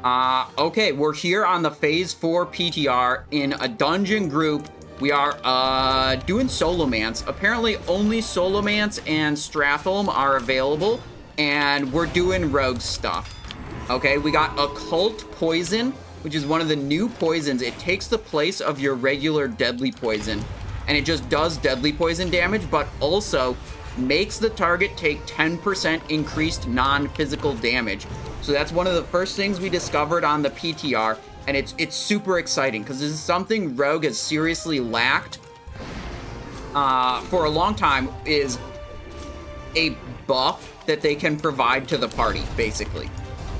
Okay, we're here on the Phase 4 PTR in a dungeon group. We are, doing Solomance. Apparently, only Solomance and Stratholm are available, and we're doing rogue stuff. Okay, we got Occult Poison, which is one of the new poisons. It takes the place of your regular deadly poison, and it just does deadly poison damage, but also makes the target take 10% increased non-physical damage. So that's one of the first things we discovered on the PTR, and it's super exciting because this is something Rogue has seriously lacked for a long time, is a buff that they can provide to the party, basically.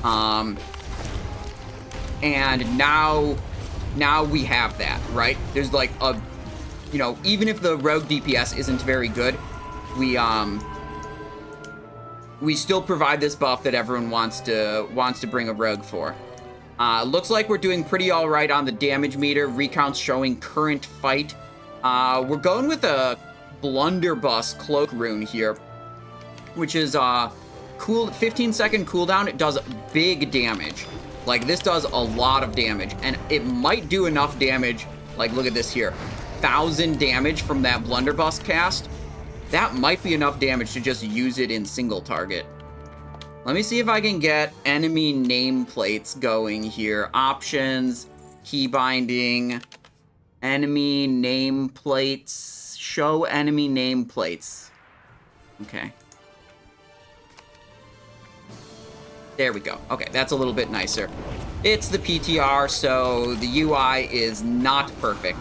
And now we have that, right? There's like a, you know, even if the Rogue DPS isn't very good, we still provide this buff that everyone wants to bring a rogue for. Looks like we're doing pretty all right on the damage meter. Recounts showing current fight. We're going with a Blunderbuss Cloak Rune here, which is cool, 15-second cooldown. It does big damage. Like, this does a lot of damage, and it might do enough damage. Like, look at this here, 1,000 damage from that Blunderbuss cast. That might be enough damage to just use it in single target. Let me see if I can get enemy nameplates going here. Options, key binding, enemy nameplates, show enemy nameplates. Okay. There we go. Okay, that's a little bit nicer. It's the PTR, so the UI is not perfect.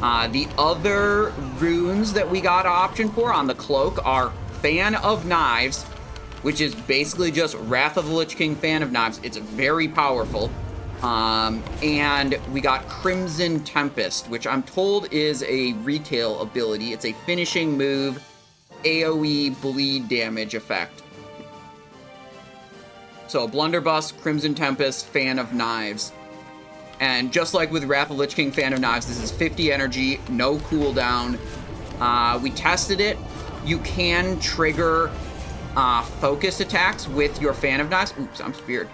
The other runes that we got an option for on the cloak are Fan of Knives, which is basically just Wrath of the Lich King Fan of Knives. It's very powerful. And we got Crimson Tempest, which I'm told is a retail ability. It's a finishing move, AoE bleed damage effect. So Blunderbuss, Crimson Tempest, Fan of Knives. And just like with Wrath of Lich King Fan of Knives, this is 50 energy, no cooldown. We tested it. You can trigger focus attacks with your Fan of Knives. Oops, I'm speared.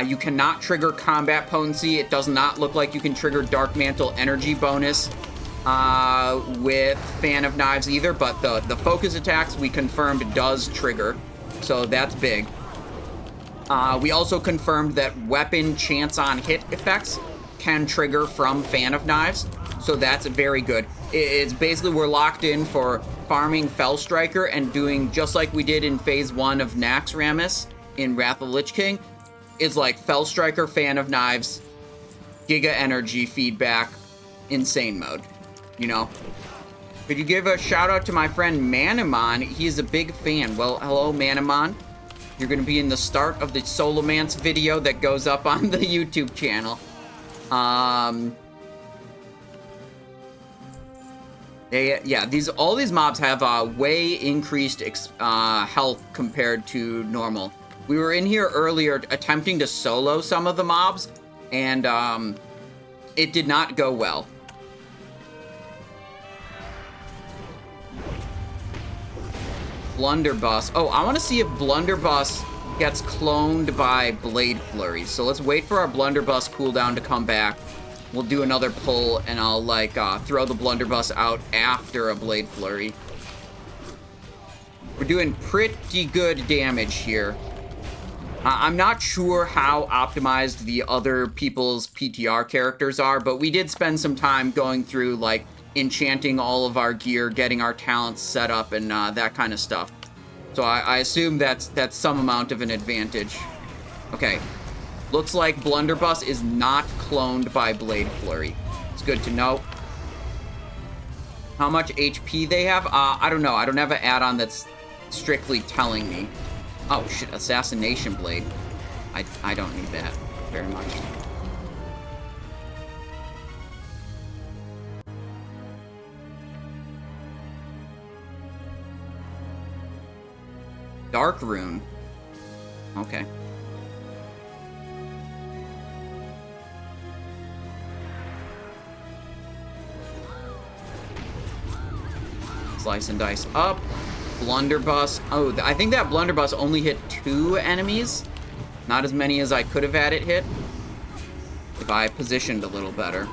You cannot trigger combat potency. It does not look like you can trigger Dark Mantle energy bonus with Fan of Knives either, but the focus attacks we confirmed does trigger, so that's big. We also confirmed that weapon chance on hit effects can trigger from Fan of Knives, so that's very good. It's basically we're locked in for farming Fell Striker and doing just like we did in Phase 1 of Naxxramas in Wrath of Lich King. It's like Fell Striker, Fan of Knives, Giga Energy feedback, insane mode, you know? Could you give a shout out to my friend Manamon? He's a big fan. Well, hello, Manamon. You're going to be in the start of the Solomance video that goes up on the YouTube channel. All these mobs have way increased health compared to normal. We were in here earlier attempting to solo some of the mobs, and it did not go well. Blunderbuss. Oh, I want to see if Blunderbuss gets cloned by Blade Flurry. So let's wait for our Blunderbuss cooldown to come back. We'll do another pull, and I'll, like, throw the Blunderbuss out after a Blade Flurry. We're doing pretty good damage here. I'm not sure how optimized the other people's PTR characters are, but we did spend some time going through, like, enchanting all of our gear, getting our talents set up, and that kind of stuff. So I assume that's some amount of an advantage. Okay. Looks like Blunderbuss is not cloned by Blade Flurry. It's good to know. How much HP they have? I don't know. I don't have an add-on that's strictly telling me. Oh, shit. Assassination Blade. I don't need that very much. Dark Rune. Okay. Slice and dice up. Blunderbuss. Oh, I think that Blunderbuss only hit 2 enemies. Not as many as I could have had it hit if I positioned a little better.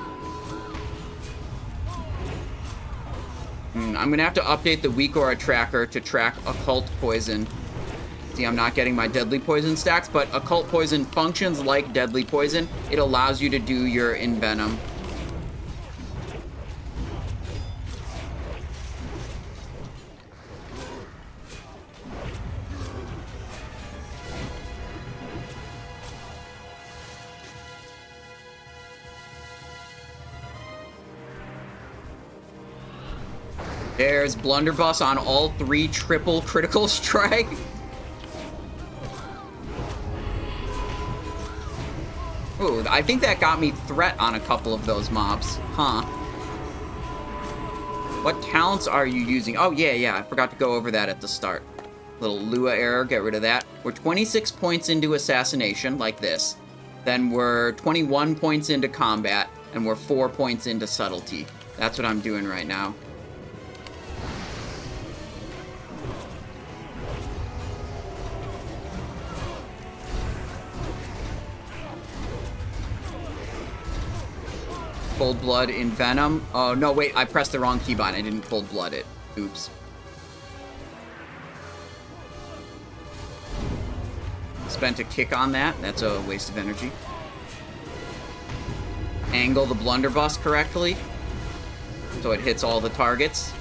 I'm gonna have to update the weak aura tracker to track occult poison. See, I'm not getting my deadly poison stacks, but occult poison functions like deadly poison. It allows you to do your envenom. There's Blunderbuss on all 3 triple critical strike. Ooh, I think that got me threat on a couple of those mobs. Huh. What talents are you using? Oh, yeah, I forgot to go over that at the start. Little Lua error, get rid of that. We're 26 points into assassination, like this. Then we're 21 points into combat, and we're 4 points into subtlety. That's what I'm doing right now. Cold blood in venom. Oh, no, wait, I pressed the wrong keybind. I didn't cold blood it. Oops. Spent a kick on that. That's a waste of energy. Angle the blunderbuss correctly so it hits all the targets.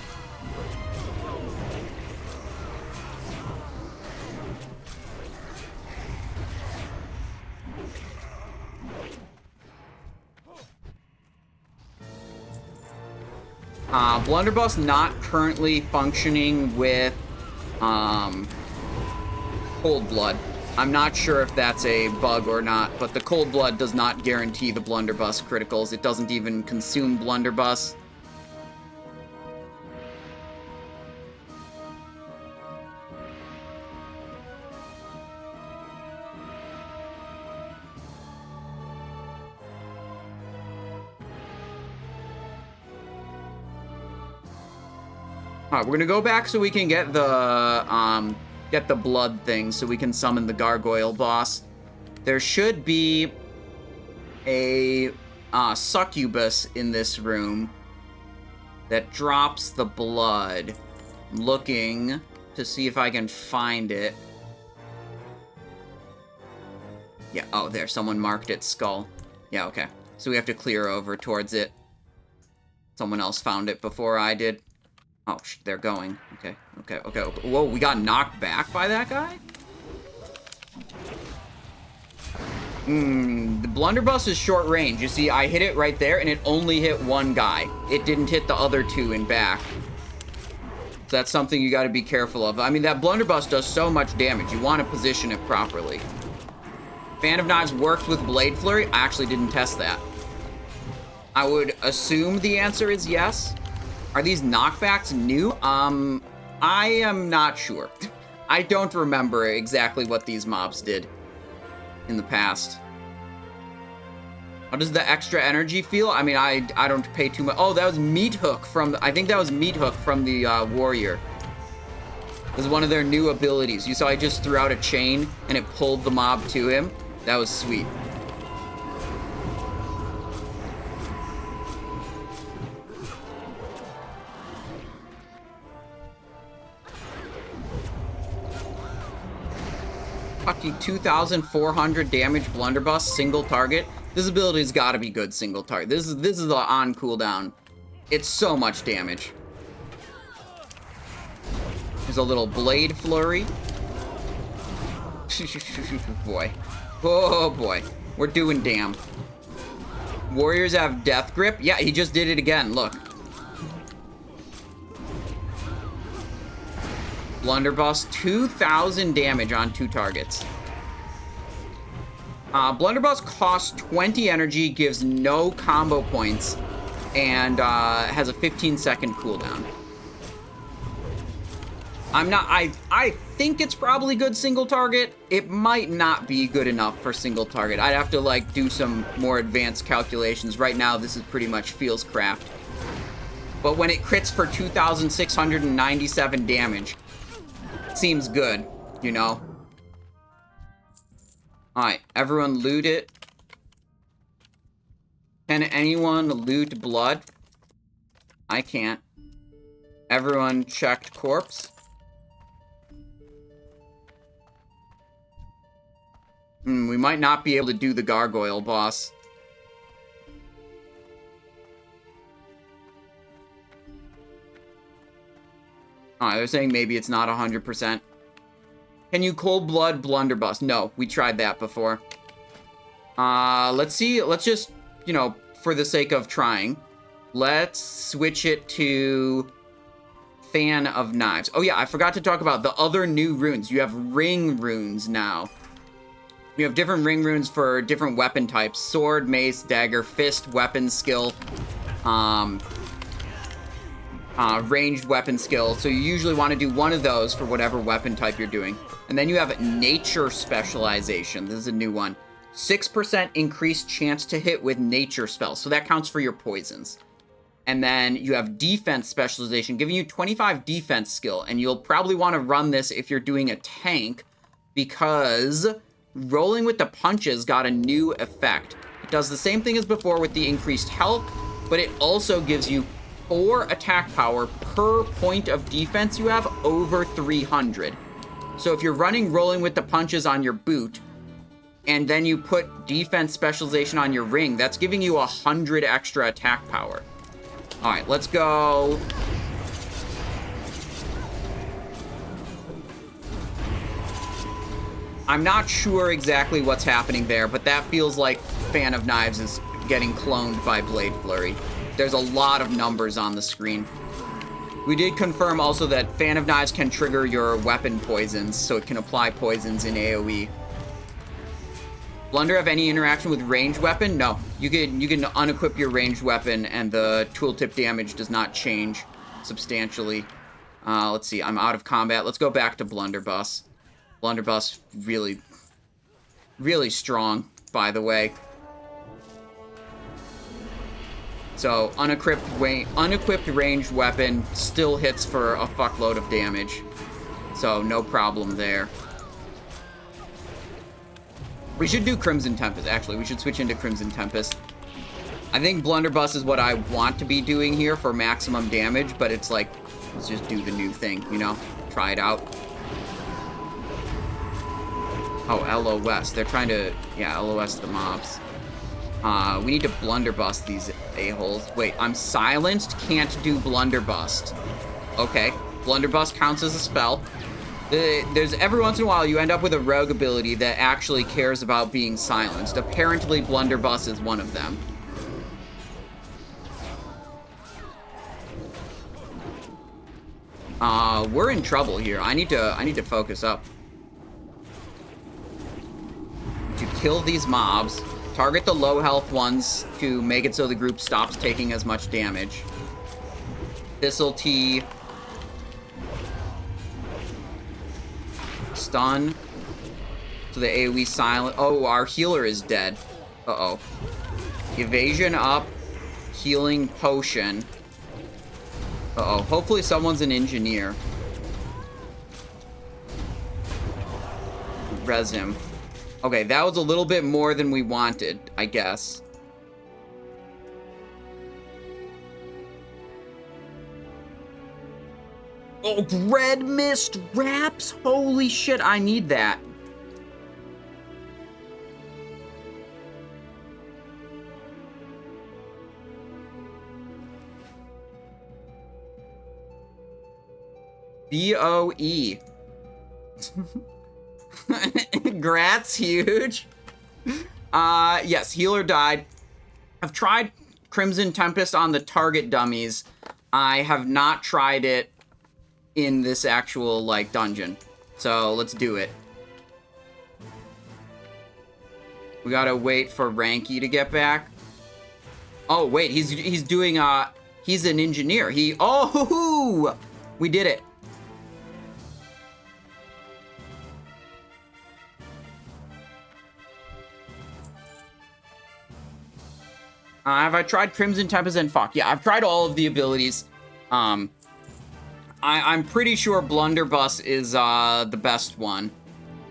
Blunderbuss not currently functioning with Cold Blood. I'm not sure if that's a bug or not, but the Cold Blood does not guarantee the Blunderbuss criticals. It doesn't even consume Blunderbuss. Alright, we're gonna go back so we can get the blood thing, so we can summon the gargoyle boss. There should be a succubus in this room that drops the blood. I'm looking to see if I can find it. Yeah, oh, there, someone marked its skull. Yeah, okay. So we have to clear over towards it. Someone else found it before I did. Oh, they're going. Okay. Whoa, we got knocked back by that guy? The blunderbuss is short range. You see, I hit it right there, and it only hit one guy. It didn't hit the other 2 in back. So that's something you gotta be careful of. I mean, that blunderbuss does so much damage. You want to position it properly. Fan of Knives works with Blade Flurry. I actually didn't test that. I would assume the answer is yes. Are these knockbacks new? I am not sure. I don't remember exactly what these mobs did in the past. How does the extra energy feel? I mean, I don't pay too much. Oh, that was Meat Hook from, I think that was Meat Hook from the Warrior. This is one of their new abilities. You saw I just threw out a chain and it pulled the mob to him. That was sweet. Fucking 2,400 damage blunderbuss, single target. This ability's gotta be good single target. This is the on cooldown. It's so much damage. There's a little blade flurry. Boy. Oh boy. We're doing damn. Warriors have death grip. Yeah, he just did it again. Look. Blunderbuss, 2,000 damage on 2 targets. Blunderbuss costs 20 energy, gives no combo points, and has a 15-second cooldown. I think it's probably good single target. It might not be good enough for single target. I'd have to, like, do some more advanced calculations. Right now, this is pretty much feels craft. But when it crits for 2,697 damage, seems good, you know? Alright, everyone loot it. Can anyone loot blood? I can't. Everyone checked corpse. We might not be able to do the gargoyle boss. Alright, they're saying maybe it's not 100%. Can you cold blood blunderbuss? No, we tried that before. Let's see. Let's just, you know, for the sake of trying, let's switch it to Fan of Knives. Oh yeah, I forgot to talk about the other new runes. You have ring runes now. You have different ring runes for different weapon types. Sword, mace, dagger, fist, weapon skill, ranged weapon skill. So you usually want to do one of those for whatever weapon type you're doing. And then you have nature specialization. This is a new one. 6% increased chance to hit with nature spells. So that counts for your poisons. And then you have defense specialization, giving you 25 defense skill. And you'll probably want to run this if you're doing a tank, because rolling with the punches got a new effect. It does the same thing as before with the increased health, but it also gives you 4 attack power per point of defense you have over 300. So if you're running rolling with the punches on your boot, and then you put defense specialization on your ring, that's giving you 100 extra attack power. Alright, let's go. I'm not sure exactly what's happening there, but that feels like Fan of Knives is getting cloned by Blade Flurry. There's a lot of numbers on the screen. We did confirm also that Fan of Knives can trigger your weapon poisons, so it can apply poisons in AoE. Blunder have any interaction with ranged weapon? No. You can unequip your ranged weapon and the tooltip damage does not change substantially. Let's see, I'm out of combat. Let's go back to Blunderbuss. Blunderbuss, really, really strong, by the way. So, unequipped ranged weapon still hits for a fuckload of damage. So, no problem there. We should do Crimson Tempest, actually. We should switch into Crimson Tempest. I think Blunderbuss is what I want to be doing here for maximum damage, but it's like, let's just do the new thing, you know? Try it out. Oh, LOS. They're trying to, yeah, LOS the mobs. We need to blunderbuss these a-holes. Wait, I'm silenced? Can't do blunderbuss. Okay, blunderbuss counts as a spell. There's every once in a while you end up with a rogue ability that actually cares about being silenced. Apparently, blunderbuss is one of them. We're in trouble here. I need to focus up. To kill these mobs. Target the low health ones to make it so the group stops taking as much damage. Thistle Tea. Stun. So the AoE silent. Oh, our healer is dead. Uh-oh. Evasion up. Healing potion. Uh-oh. Hopefully someone's an engineer. Res him. Okay, that was a little bit more than we wanted, I guess. Oh, red mist wraps? Holy shit, I need that. BOE. Grats, huge. Yes, healer died. I've tried Crimson Tempest on the target dummies. I have not tried it in this actual, like, dungeon. So, let's do it. We gotta wait for Ranky to get back. Oh, wait, he's doing, he's an engineer. Oh, we did it. Have I tried Crimson Tempest and fuck? Yeah, I've tried all of the abilities. I'm pretty sure Blunderbuss is the best one.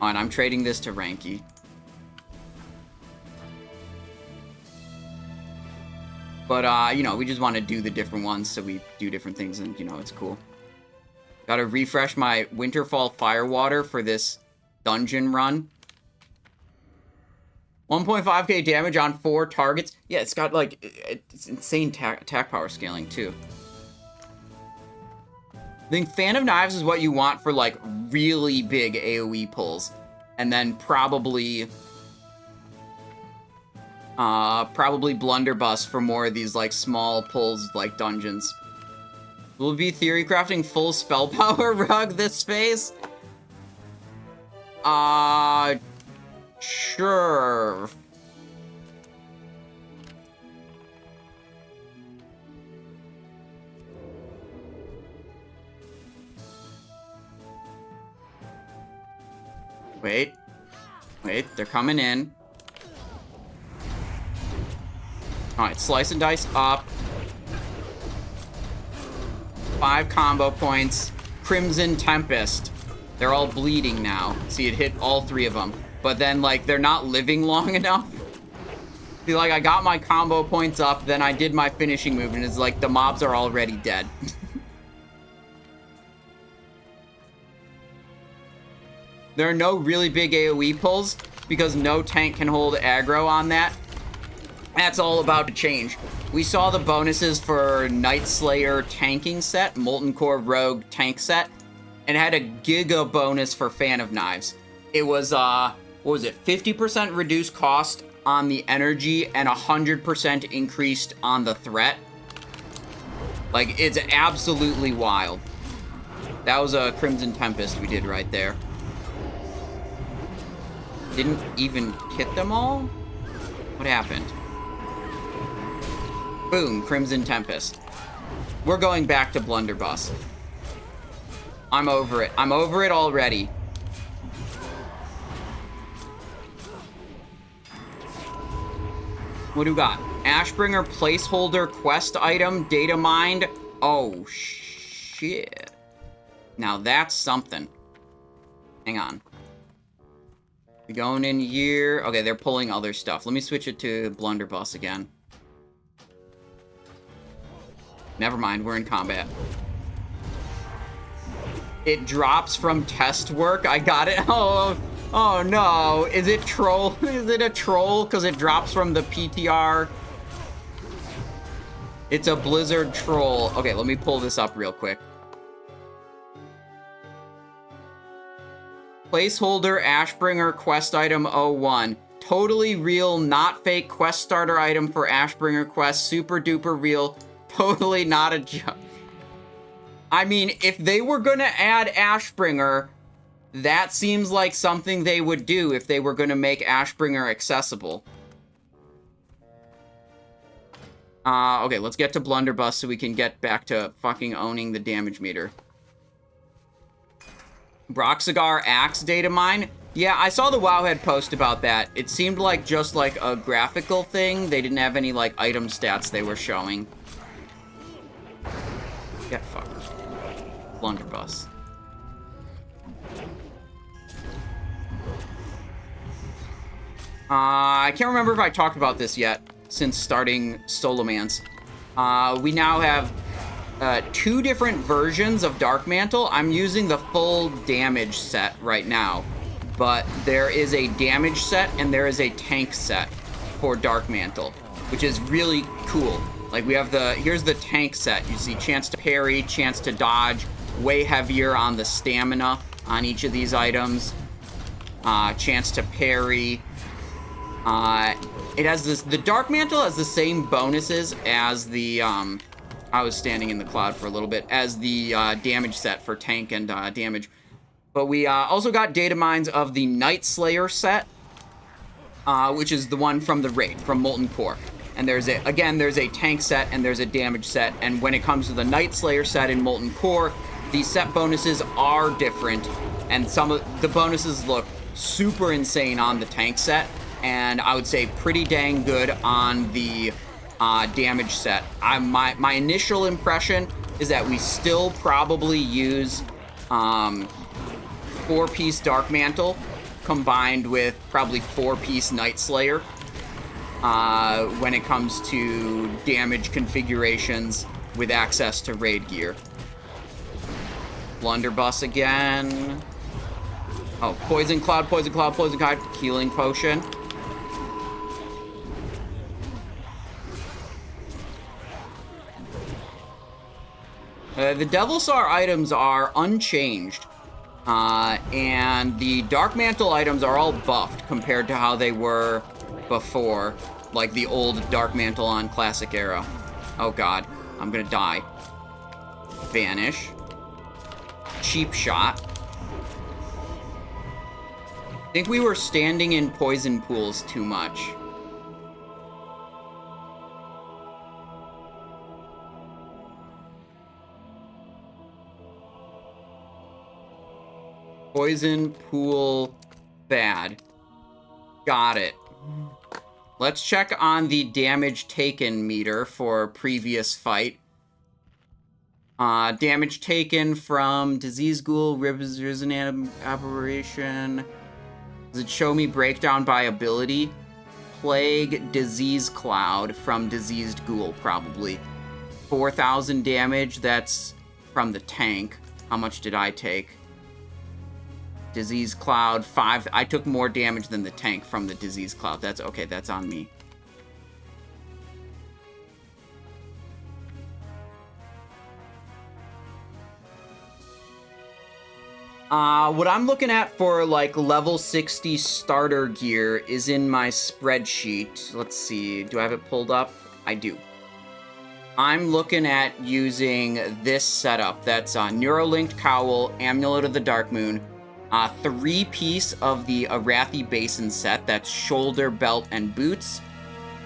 And I'm trading this to Ranky. But, you know, we just want to do the different ones, so we do different things, and, you know, it's cool. Gotta refresh my Winterfall Firewater for this dungeon run. 1.5k damage on 4 targets. Yeah, it's got, like, it's insane attack power scaling, too. I think Fan of Knives is what you want for, like, really big AoE pulls. And then probably Blunderbuss for more of these, like, small pulls, like, dungeons. Will be theory crafting full spell power rug this phase? Sure. Wait, they're coming in. Alright, slice and dice up. 5 combo points. Crimson Tempest. They're all bleeding now. See, it hit all 3 of them. But then, like, they're not living long enough. See, like, I got my combo points up, then I did my finishing move, and it's like the mobs are already dead. There are no really big AoE pulls because no tank can hold aggro on that. That's all about to change. We saw the bonuses for Night Slayer tanking set, Molten Core Rogue tank set, and had a giga bonus for Fan of Knives. It was, what was it, 50% reduced cost on the energy and 100% increased on the threat. Like, it's absolutely wild. That was a Crimson Tempest we did right there. Didn't even hit them all? What happened? Boom, Crimson Tempest. We're going back to Blunderbuss. I'm over it. I'm over it already. What do we got? Ashbringer placeholder quest item, data mined. Oh, shit. Now that's something. Hang on. We going in here. Okay, they're pulling other stuff. Let me switch it to Blunderbuss again. Never mind, we're in combat. It drops from test work. I got it. Oh no. Is it troll? Is it a troll? Because it drops from the PTR. It's a Blizzard troll. Okay, let me pull this up real quick. Placeholder Ashbringer quest item 01. Totally real, not fake quest starter item for Ashbringer quest. Super duper real. Totally not a joke. I mean, if they were gonna add Ashbringer, that seems like something they would do if they were gonna make Ashbringer accessible. Okay, let's get to Blunderbuss so we can get back to fucking owning the damage meter. Broxigar Axe data mine. Yeah, I saw the Wowhead post about that. It seemed like just like a graphical thing. They didn't have any like item stats they were showing. Get fucked. Blunderbuss. I can't remember if I talked about this yet since starting Solomance. We now have 2 different versions of Dark Mantle. I'm using the full damage set right now, but there is a damage set and there is a tank set for Dark Mantle, which is really cool. Like, we have here's the tank set. You see chance to parry, chance to dodge, way heavier on the stamina on each of these items. Chance to parry. It has the Dark Mantle has the same bonuses as the, I was standing in the cloud for a little bit, as the damage set for tank and damage. But we also got data mines of the Night Slayer set, which is the one from the raid, from Molten Core. And there's a tank set and there's a damage set. And when it comes to the Night Slayer set in Molten Core, the set bonuses are different. And some of the bonuses look super insane on the tank set. And I would say pretty dang good on the damage set. My initial impression is that we still probably use 4-piece Dark Mantle combined with probably 4-piece Night Slayer. when it comes to damage configurations with access to raid gear. Blunderbuss again. Oh, Poison Cloud, Poison Cloud, Poison Cloud, Healing Potion. The Devilsaur items are unchanged. And the Dark Mantle items are all buffed compared to how they were before. Like the old Dark Mantle on Classic Era. Oh god, I'm gonna die. Vanish. Cheap Shot. I think we were standing in poison pools too much. Poison pool bad. Got it. Let's check on the damage taken meter for previous fight. Damage taken from Disease Ghoul, Risen Aberration. Does it show me breakdown by ability? Plague, Disease Cloud from Diseased Ghoul, probably. 4,000 damage, that's from the tank. How much did I take? Disease Cloud, 5. I took more damage than the tank from the Disease Cloud. That's okay, that's on me. What I'm looking at for, like, level 60 starter gear is in my spreadsheet. Let's see, do I have it pulled up? I do. I'm looking at using this setup. That's Neurolinked Cowl, Amulet of the Dark Moon, 3-piece of the Arathi Basin set. That's shoulder, belt, and boots.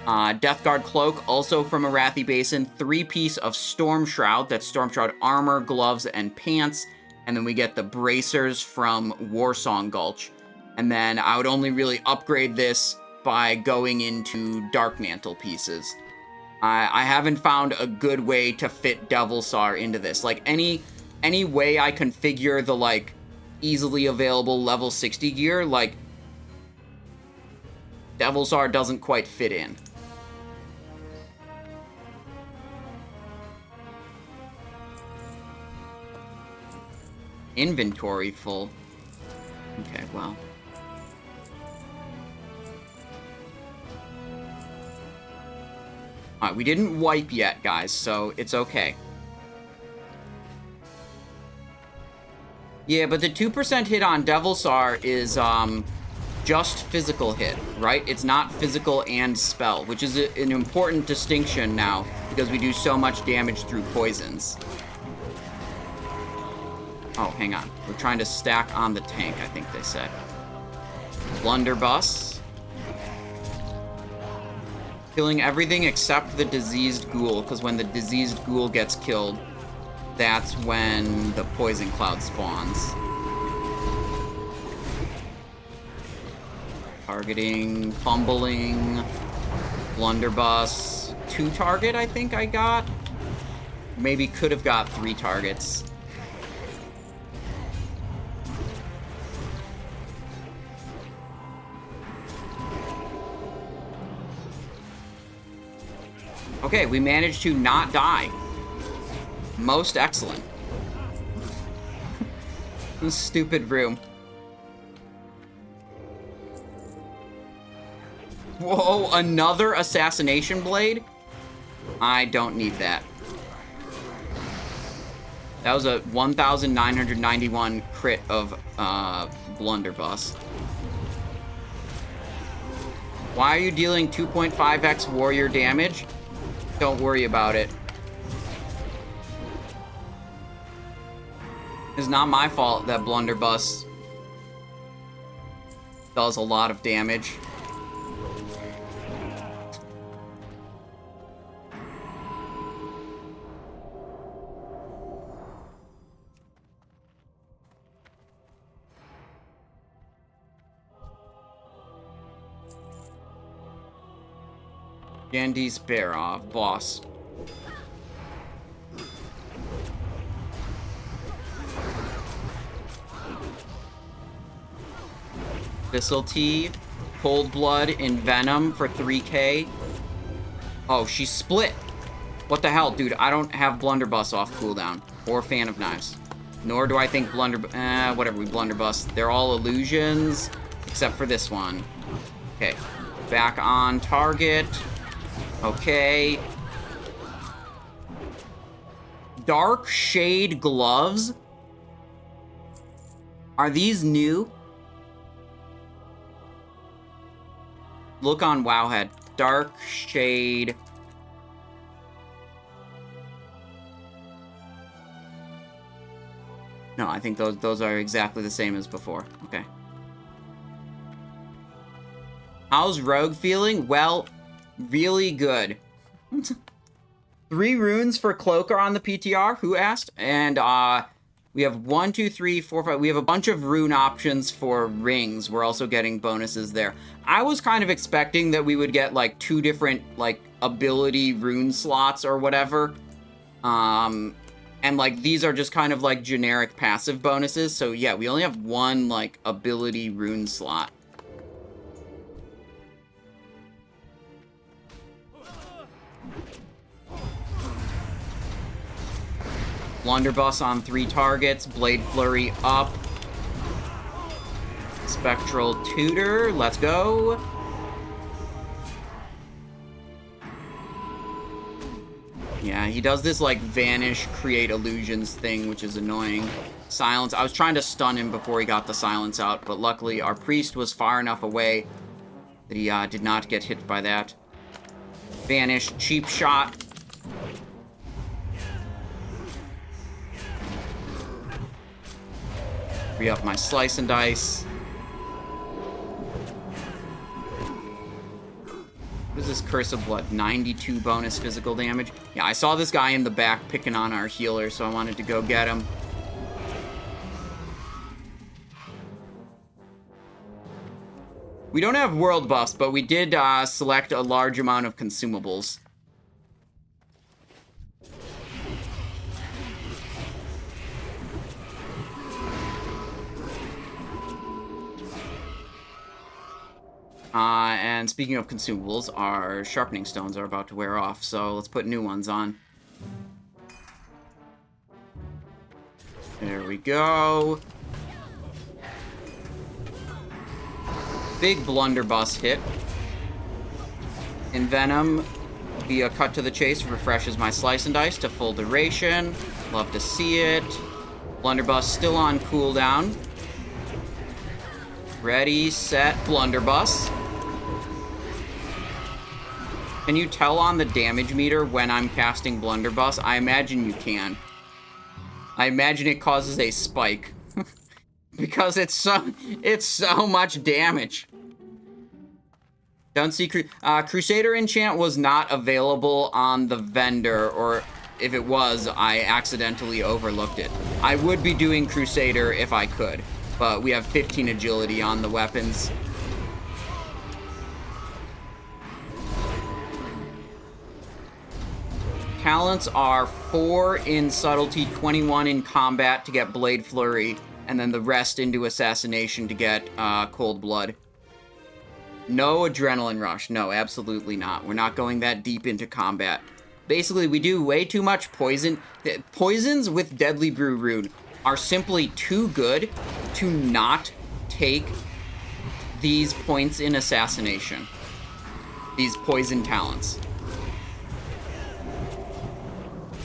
Death Guard Cloak, also from Arathi Basin. 3-piece of Storm Shroud. That's Storm Shroud armor, gloves, and pants. And then we get the bracers from Warsong Gulch. And then I would only really upgrade this by going into Dark Mantle pieces. I haven't found a good way to fit Devilsaur into this. Like, any way I configure the, like, easily available level 60 gear, like, Devilsaur doesn't quite fit in. Inventory full. Okay, well. Alright, we didn't wipe yet, guys, so it's okay. Yeah, but the 2% hit on Devilsaur is, just physical hit, right? It's not physical and spell, which is an important distinction now, because we do so much damage through poisons. Oh, hang on. We're trying to stack on the tank, I think they said. Blunderbuss. Killing everything except the Diseased Ghoul, because when the Diseased Ghoul gets killed, that's when the Poison Cloud spawns. Targeting, fumbling, Blunderbuss. 2 target, I think I got. Maybe could have got 3 targets. Okay, we managed to not die. Most excellent. This stupid room. Whoa, another assassination blade? I don't need that. That was a 1,991 crit of Blunderbuss. Why are you dealing 2.5x warrior damage? Don't worry about it. It's not my fault that Blunderbuss does a lot of damage. Gandhi Sparrow, boss. Thistle Tea, Cold Blood in Venom for 3k. Oh, she split. What the hell, dude? I don't have Blunderbuss off cooldown. Or Fan of Knives. Nor do I think whatever, we Blunderbuss. They're all illusions, except for this one. Okay. Back on target. Okay. Dark Shade Gloves? Are these new? Look on Wowhead. Dark Shade. No, I think those are exactly the same as before. Okay. How's Rogue feeling? Well, really good. 3 runes for Cloak are on the PTR. Who asked? And we have 1, 2, 3, 4, 5. We have a bunch of rune options for rings. We're also getting bonuses there. I was kind of expecting that we would get like 2 different like ability rune slots or whatever. And like these are just kind of like generic passive bonuses. So yeah, we only have 1 like ability rune slot. Blunderbuss on 3 targets. Blade Flurry up. Spectral Tutor. Let's go. Yeah, he does this, like, vanish, create illusions thing, which is annoying. Silence. I was trying to stun him before he got the silence out, but luckily our priest was far enough away that he did not get hit by that. Vanish. Cheap shot. Re-up my Slice and Dice. What is this Curse of Blood? 92 bonus physical damage. Yeah, I saw this guy in the back picking on our healer, so I wanted to go get him. We don't have world buffs, but we did select a large amount of consumables. And speaking of consumables, our sharpening stones are about to wear off, so let's put new ones on. There we go. Big blunderbuss hit. Envenom via Cut to the Chase refreshes my Slice and Dice to full duration. Love to see it. Blunderbuss still on cooldown. Ready, set, blunderbuss. Can you tell on the damage meter when I'm casting blunderbuss? I imagine you can. I imagine it causes a spike. Because it's so much damage. Don't see Crusader enchant was not available on the vendor, or if it was, I accidentally overlooked it. I would be doing Crusader if I could, but we have 15 agility on the weapons. Talents are 4 in subtlety, 21 in combat to get Blade Flurry, and then the rest into assassination to get Cold Blood. No adrenaline rush. No, absolutely not. We're not going that deep into combat. Basically, we do way too much poison. Poisons with Deadly Brew Rune are simply too good to not take these points in assassination. These poison talents.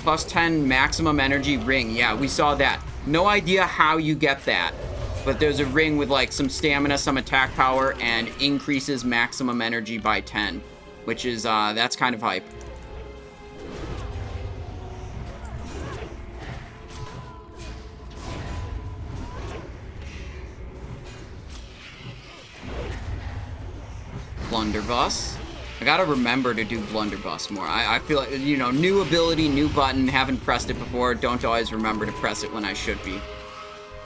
Plus 10 maximum energy ring. Yeah, we saw that. No idea how you get that. But there's a ring with like some stamina, some attack power, and increases maximum energy by 10. Which is, that's kind of hype. Blunderbuss. I gotta remember to do Blunderbuss more. I feel like, you know, new ability, new button, haven't pressed it before, don't always remember to press it when I should be.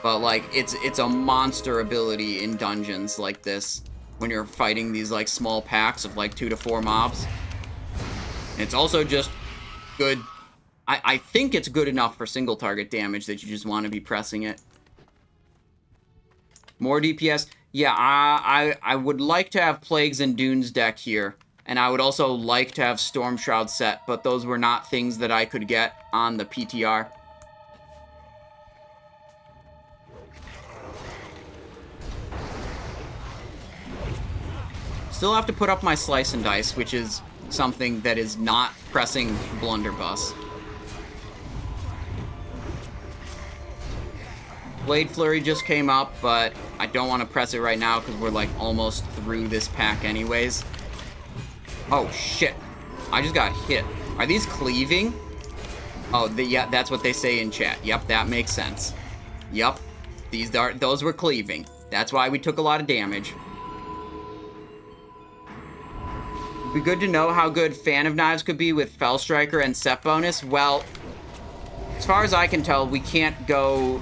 But, like, it's a monster ability in dungeons like this, when you're fighting these, like, small packs of, like, 2 to 4 mobs. And it's also just good. I think it's good enough for single target damage that you just want to be pressing it. More DPS. Yeah, I would like to have Plagues and Dunes deck here. And I would also like to have Storm Shroud set, but those were not things that I could get on the PTR. Still have to put up my Slice and Dice, which is something that is not pressing Blunderbuss. Blade Flurry just came up, but I don't want to press it right now because we're like almost through this pack anyways. Oh shit, I just got hit. Are these cleaving? Oh, yeah, that's what they say in chat. Yep, that makes sense. Yep, those were cleaving. That's why we took a lot of damage. It'd be good to know how good Fan of Knives could be with Fell Striker and set bonus. Well, as far as I can tell, we can't go...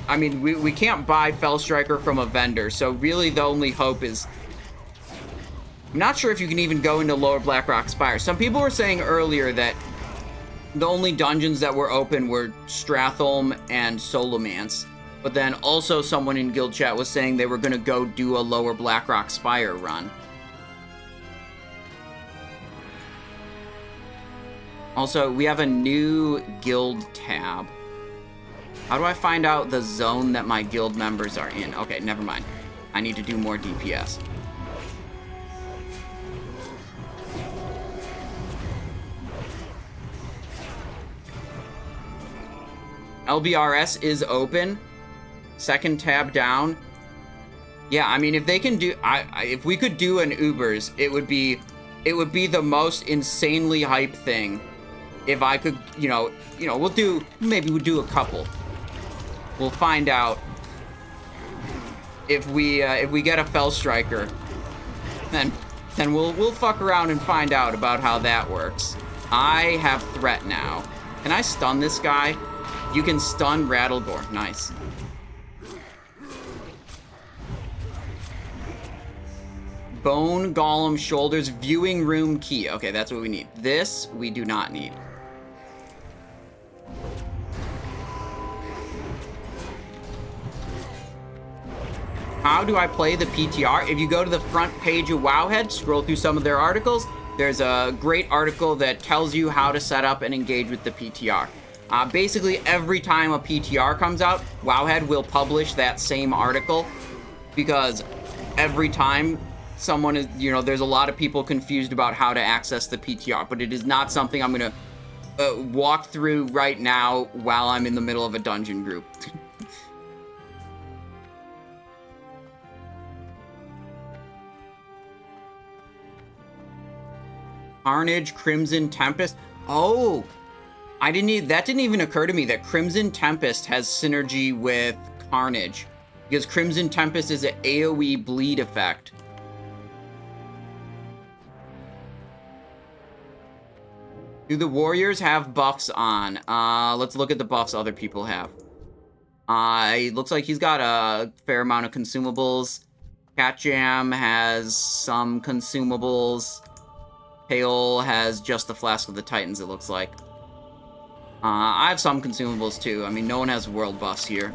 I mean, we can't buy Fell Striker from a vendor, so really the only hope is... I'm not sure if you can even go into Lower Blackrock Spire. Some people were saying earlier that the only dungeons that were open were Stratholme and Solomance. But then also someone in guild chat was saying they were going to go do a Lower Blackrock Spire run. Also, we have a new guild tab. How do I find out the zone that my guild members are in? Okay, never mind. I need to do more DPS. LBRS is open. Second tab down. Yeah, I mean, if they can do... if we could do an Ubers, it would be the most insanely hype thing. If I could, maybe we'll do a couple. We'll find out if we get a Fell Striker, then we'll fuck around and find out about how that works. I have threat now. Can I stun this guy? You can stun Rattlegore. Nice. Bone Golem Shoulders Viewing Room Key. Okay, that's what we need. This we do not need. How do I play the PTR? If you go to the front page of Wowhead, scroll through some of their articles, there's a great article that tells you how to set up and engage with the PTR. Basically, every time a PTR comes out, Wowhead will publish that same article, because every time someone is, there's a lot of people confused about how to access the PTR, but it is not something I'm going to walk through right now while I'm in the middle of a dungeon group. Carnage, Crimson Tempest. Oh, that didn't even occur to me that Crimson Tempest has synergy with Carnage, because Crimson Tempest is an AoE bleed effect. Do the warriors have buffs on? Let's look at the buffs other people have. It looks like he's got a fair amount of consumables. Cat Jam has some consumables. Pale has just the Flask of the Titans, it looks like. I have some consumables too. I mean, no one has world buffs here.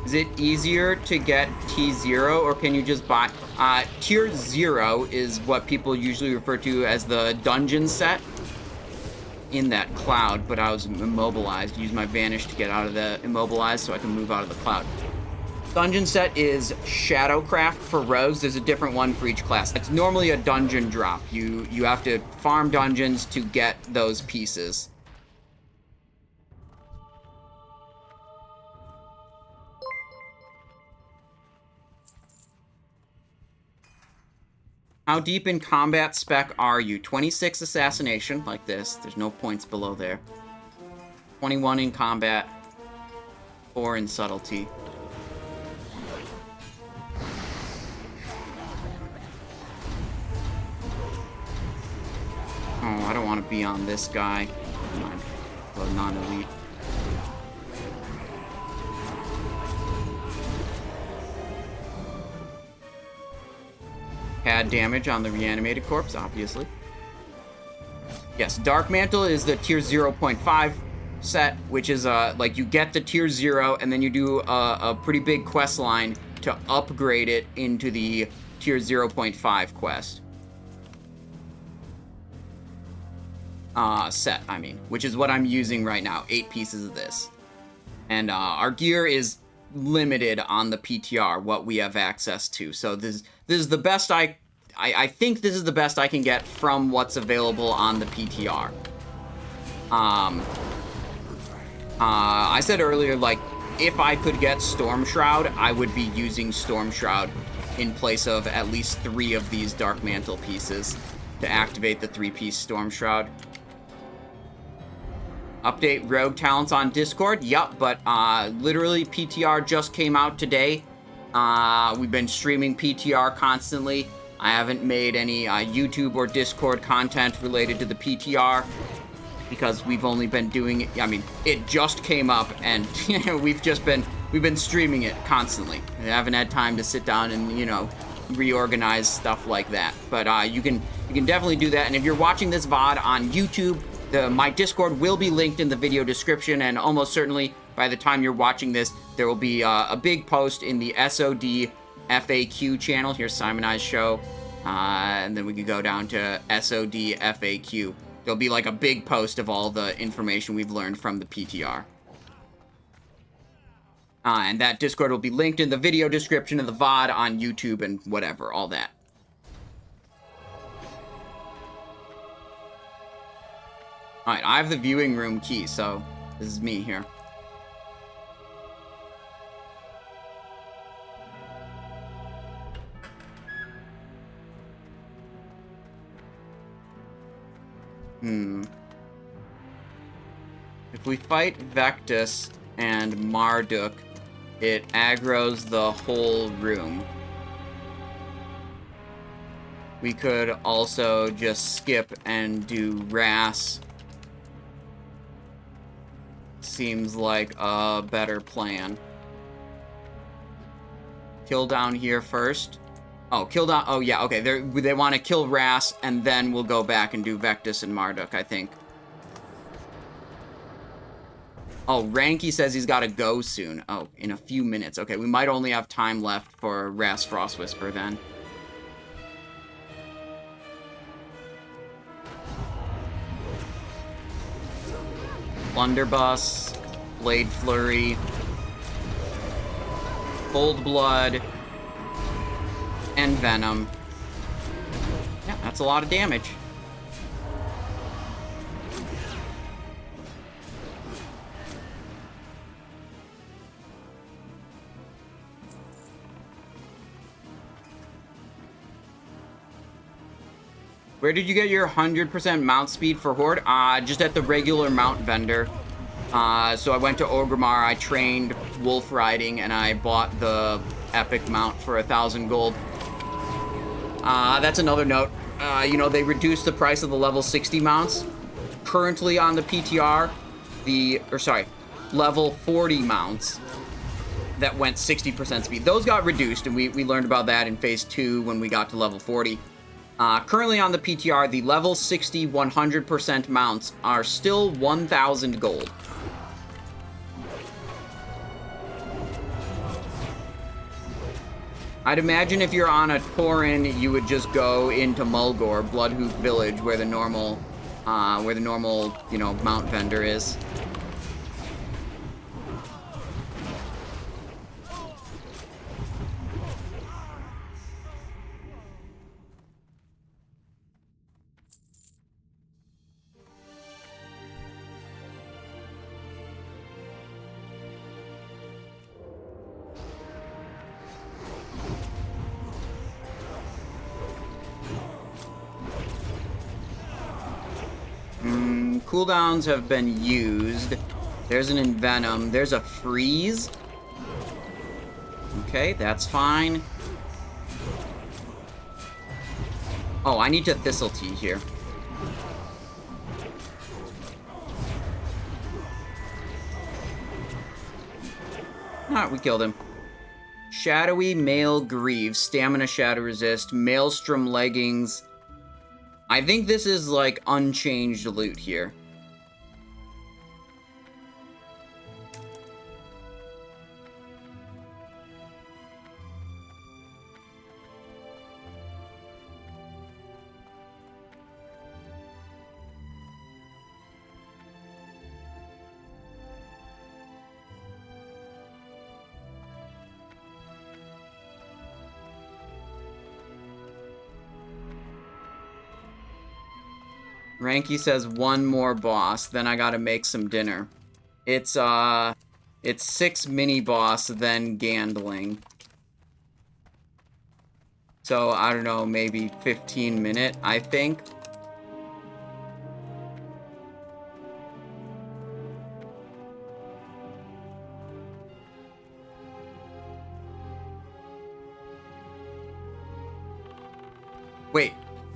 Is it easier to get T0, or can you just buy... Tier 0 is what people usually refer to as the dungeon set in that cloud, but I was immobilized. Use my Vanish to get out of the immobilized so I can move out of the cloud. Dungeon set is Shadowcraft for rogues. There's a different one for each class. It's normally a dungeon drop. You have to farm dungeons to get those pieces. How deep in combat spec are you? 26 assassination, like this. There's no points below there. 21 in combat. 4 in subtlety. Oh, I don't want to be on this guy. Come on. Go non-elite. add damage on the reanimated corpse, obviously. Yes, Dark Mantle is the tier 0.5 set, which is like you get the tier 0 and then you do a pretty big quest line to upgrade it into the tier 0.5 quest. Set, I mean, which is what I'm using right now, 8 pieces of this. And our gear is limited on the PTR, what we have access to. So this is the best I think this is the best I can get from what's available on the PTR. I said earlier, like, if I could get Storm Shroud, I would be using Storm Shroud in place of at least 3 of these Dark Mantle pieces to activate the 3-piece Storm Shroud. Update rogue talents on Discord. Yup, but literally PTR just came out today. We've been streaming PTR constantly. I haven't made any YouTube or Discord content related to the PTR because we've only been doing it. I mean, it just came up and we've been streaming it constantly. I haven't had time to sit down and, you know, reorganize stuff like that. But you can definitely do that. And if you're watching this VOD on YouTube, my Discord will be linked in the video description, and almost certainly by the time you're watching this, there will be a big post in the SOD FAQ channel. Here's Simoni's show, and then we can go down to SOD FAQ. There'll be like a big post of all the information we've learned from the PTR. And that Discord will be linked in the video description of the VOD on YouTube and whatever, all that. Alright, I have the viewing room key, so this is me here. If we fight Vectis and Marduk, it aggroes the whole room. We could also just skip and do Ras. Seems like a better plan. Kill down here first. Oh, kill down. Oh, yeah, okay. They want to kill Ras, and then we'll go back and do Vectis and Marduk, I think. Oh, Ranky says he's got to go soon. Oh, in a few minutes. Okay, we might only have time left for Ras Frostwhisper then. Blunderbuss, Blade Flurry, Cold Blood, and Venom. Yeah, that's a lot of damage. Where did you get your 100% mount speed for Horde? Just at the regular mount vendor. So I went to Orgrimmar, I trained wolf riding, and I bought the epic mount for 1,000 gold. That's another note. You know, they reduced the price of the level 60 mounts. Currently on the PTR, level 40 mounts that went 60% speed. Those got reduced, and we learned about that in Phase 2 when we got to level 40. Currently on the PTR, the level 60 100% mounts are still 1,000 gold. I'd imagine if you're on a Tauren, you would just go into Mulgore, Bloodhoof Village, where the normal, you know, mount vendor is. Cooldowns have been used. There's an Envenom. There's a Freeze. Okay, that's fine. Oh, I need to Thistle Tea here. Alright, we killed him. Shadowy Male Greaves, Stamina Shadow Resist, Maelstrom Leggings. I think this is like unchanged loot here. Ranky says one more boss, then I gotta make some dinner. It's 6 mini boss, then Gandling. So, I don't know, maybe 15 minute, I think. Wait.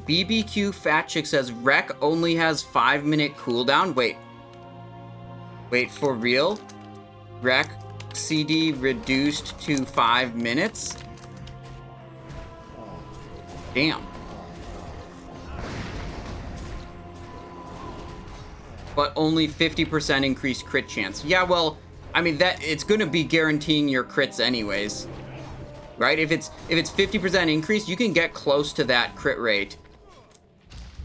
BBQ Fat Chick says Rec only has 5-minute cooldown. Wait, for real? Rec CD reduced to 5 minutes? Damn. But only 50% increased crit chance. Yeah, well, I mean that it's gonna be guaranteeing your crits anyways. Right? If it's 50% increase, you can get close to that crit rate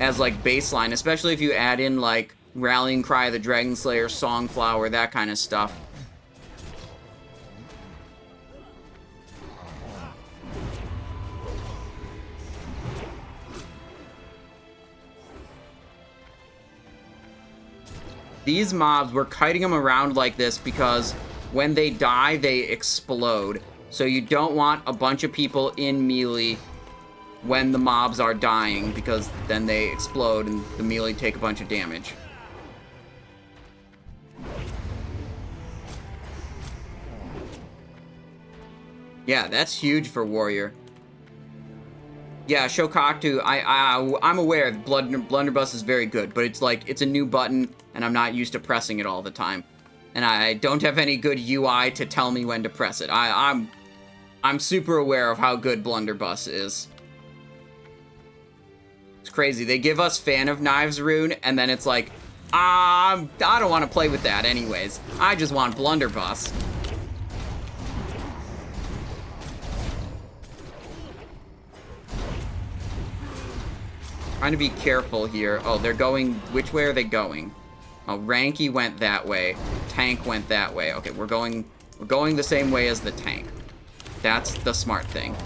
as like baseline, especially if you add in like Rallying Cry of the Dragon Slayer, Songflower, that kind of stuff. These mobs, we're kiting them around like this because when they die, they explode. So you don't want a bunch of people in melee when the mobs are dying, because then they explode and the melee take a bunch of damage. Yeah, that's huge for Warrior. Yeah, Shokatu, I'm aware that Blunderbuss is very good, but it's like, it's a new button, and I'm not used to pressing it all the time. And I don't have any good UI to tell me when to press it. I'm super aware of how good Blunderbuss is. It's crazy. They give us Fan of Knives Rune, and then it's like, I don't want to play with that anyways. I just want Blunderbuss. Trying to be careful here. Oh, they're going... Which way are they going? Oh, Ranky went that way. Tank went that way. Okay, we're going the same way as the tank. That's the smart thing.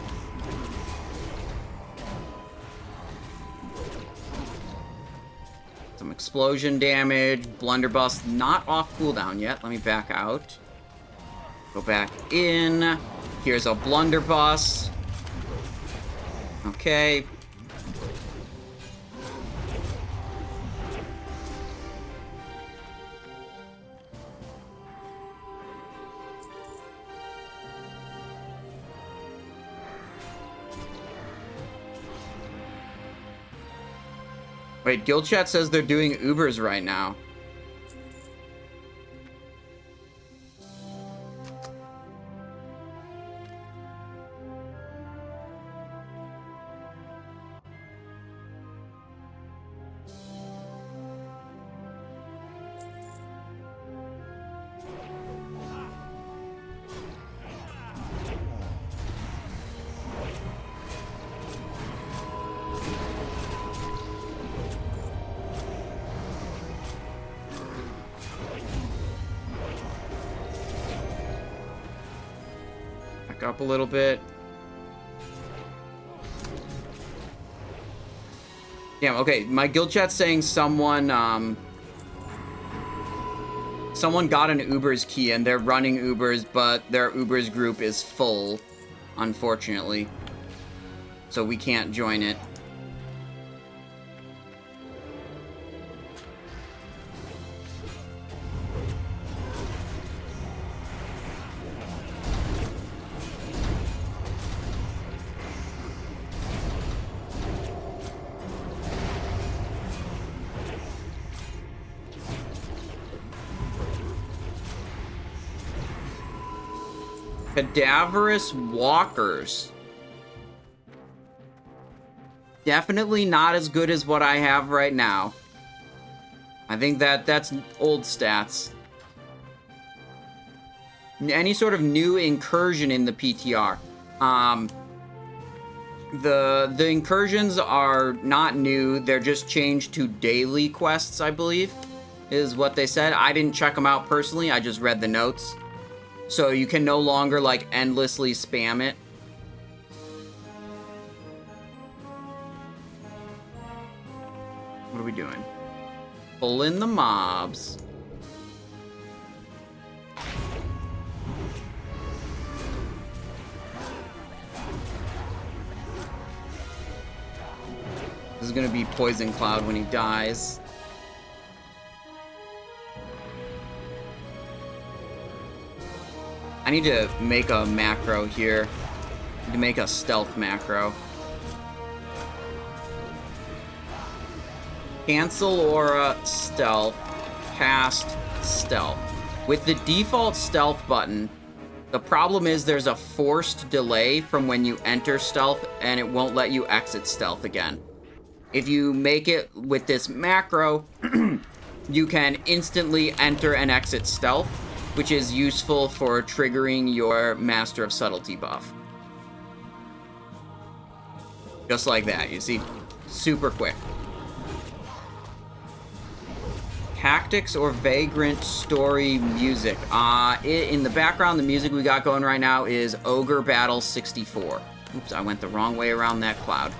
Some explosion damage. Blunderbuss not off cooldown yet. Let me back out. Go back in. Here's a Blunderbuss. Okay. Wait, Guild Chat says they're doing Ubers right now. Up a little bit. Damn, okay, my guild chat's saying someone got an Uber's key and they're running Ubers, but their Uber's group is full, unfortunately. So we can't join it. Cadaverous walkers. Definitely not as good as what I have right now. I think that's old stats. Any sort of new incursion in the PTR. The incursions are not new. They're just changed to daily quests, I believe, is what they said. I didn't check them out personally. I just read the notes. So you can no longer, like, endlessly spam it. What are we doing? Pull in the mobs. This is gonna be Poison Cloud when he dies. I need to make a macro here. I need to make a stealth macro. Cancel aura, stealth, cast, stealth. With the default stealth button, the problem is there's a forced delay from when you enter stealth and it won't let you exit stealth again. If you make it with this macro, you can instantly enter and exit stealth, which is useful for triggering your Master of Subtlety buff. Just like that, you see? Super quick. Tactics or Vagrant story music. In the background, the music we got going right now is Ogre Battle 64. Oops, I went the wrong way around that cloud.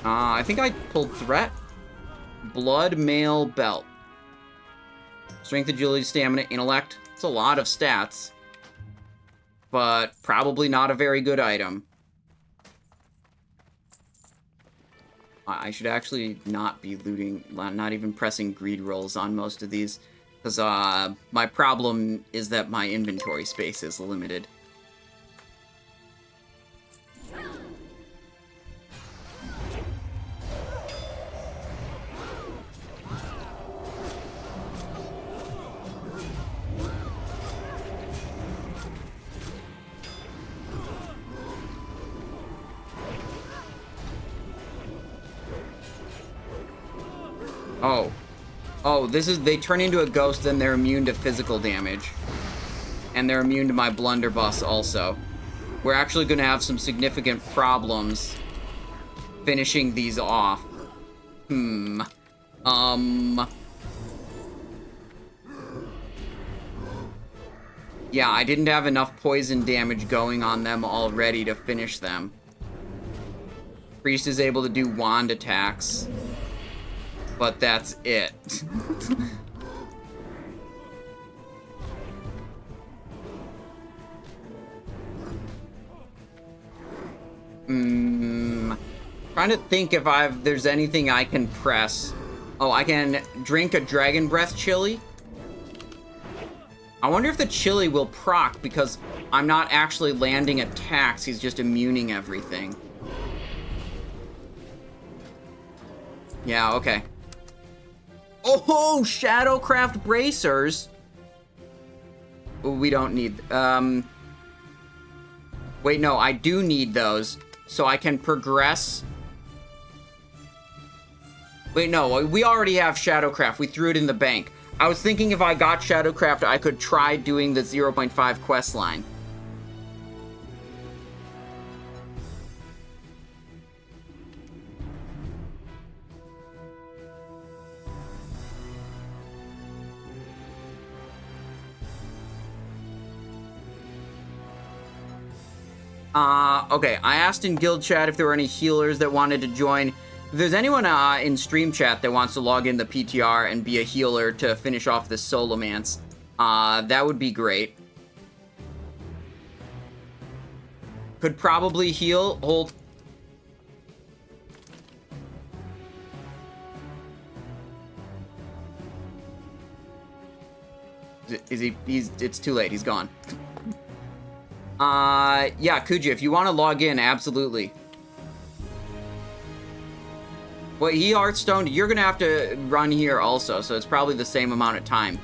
I think I pulled Threat. Blood Mail Belt. Strength, Agility, Stamina, Intellect. It's a lot of stats. But probably not a very good item. I should actually not be looting, not even pressing greed rolls on most of these. Because my problem is that my inventory space is limited. Oh, this is, they turn into a ghost, then they're immune to physical damage. And they're immune to my blunderbuss also. We're actually going to have some significant problems finishing these off. Yeah, I didn't have enough poison damage going on them already to finish them. Priest is able to do wand attacks. But that's it. Trying to think if there's anything I can press. Oh, I can drink a Dragon Breath chili. I wonder if the chili will proc because I'm not actually landing attacks. He's just immuning everything. Yeah, okay. Oh, Shadowcraft bracers. We don't need. Wait, no, I do need those, so I can progress. Wait, no, we already have Shadowcraft. We threw it in the bank. I was thinking if I got Shadowcraft, I could try doing the 0.5 quest line. Okay, I asked in guild chat if there were any healers that wanted to join. If there's anyone in stream chat that wants to log in the PTR and be a healer to finish off this Solomance, that would be great. Could probably heal. Hold. Is he? It's too late. He's gone. Yeah, Kuja, if you want to log in, absolutely. Well, he Hearthstone, you're gonna have to run here also, so it's probably the same amount of time.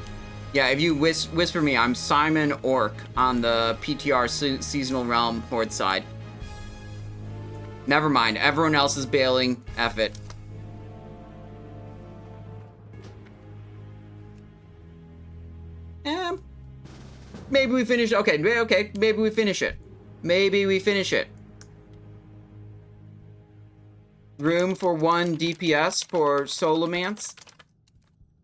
Yeah, if you whisper me, I'm Simon Orc on the PTR Seasonal Realm Horde side. Never mind, everyone else is bailing. F it. Maybe we finish. Okay, maybe we finish it. Maybe we finish it. Room for 1 DPS for Solomance.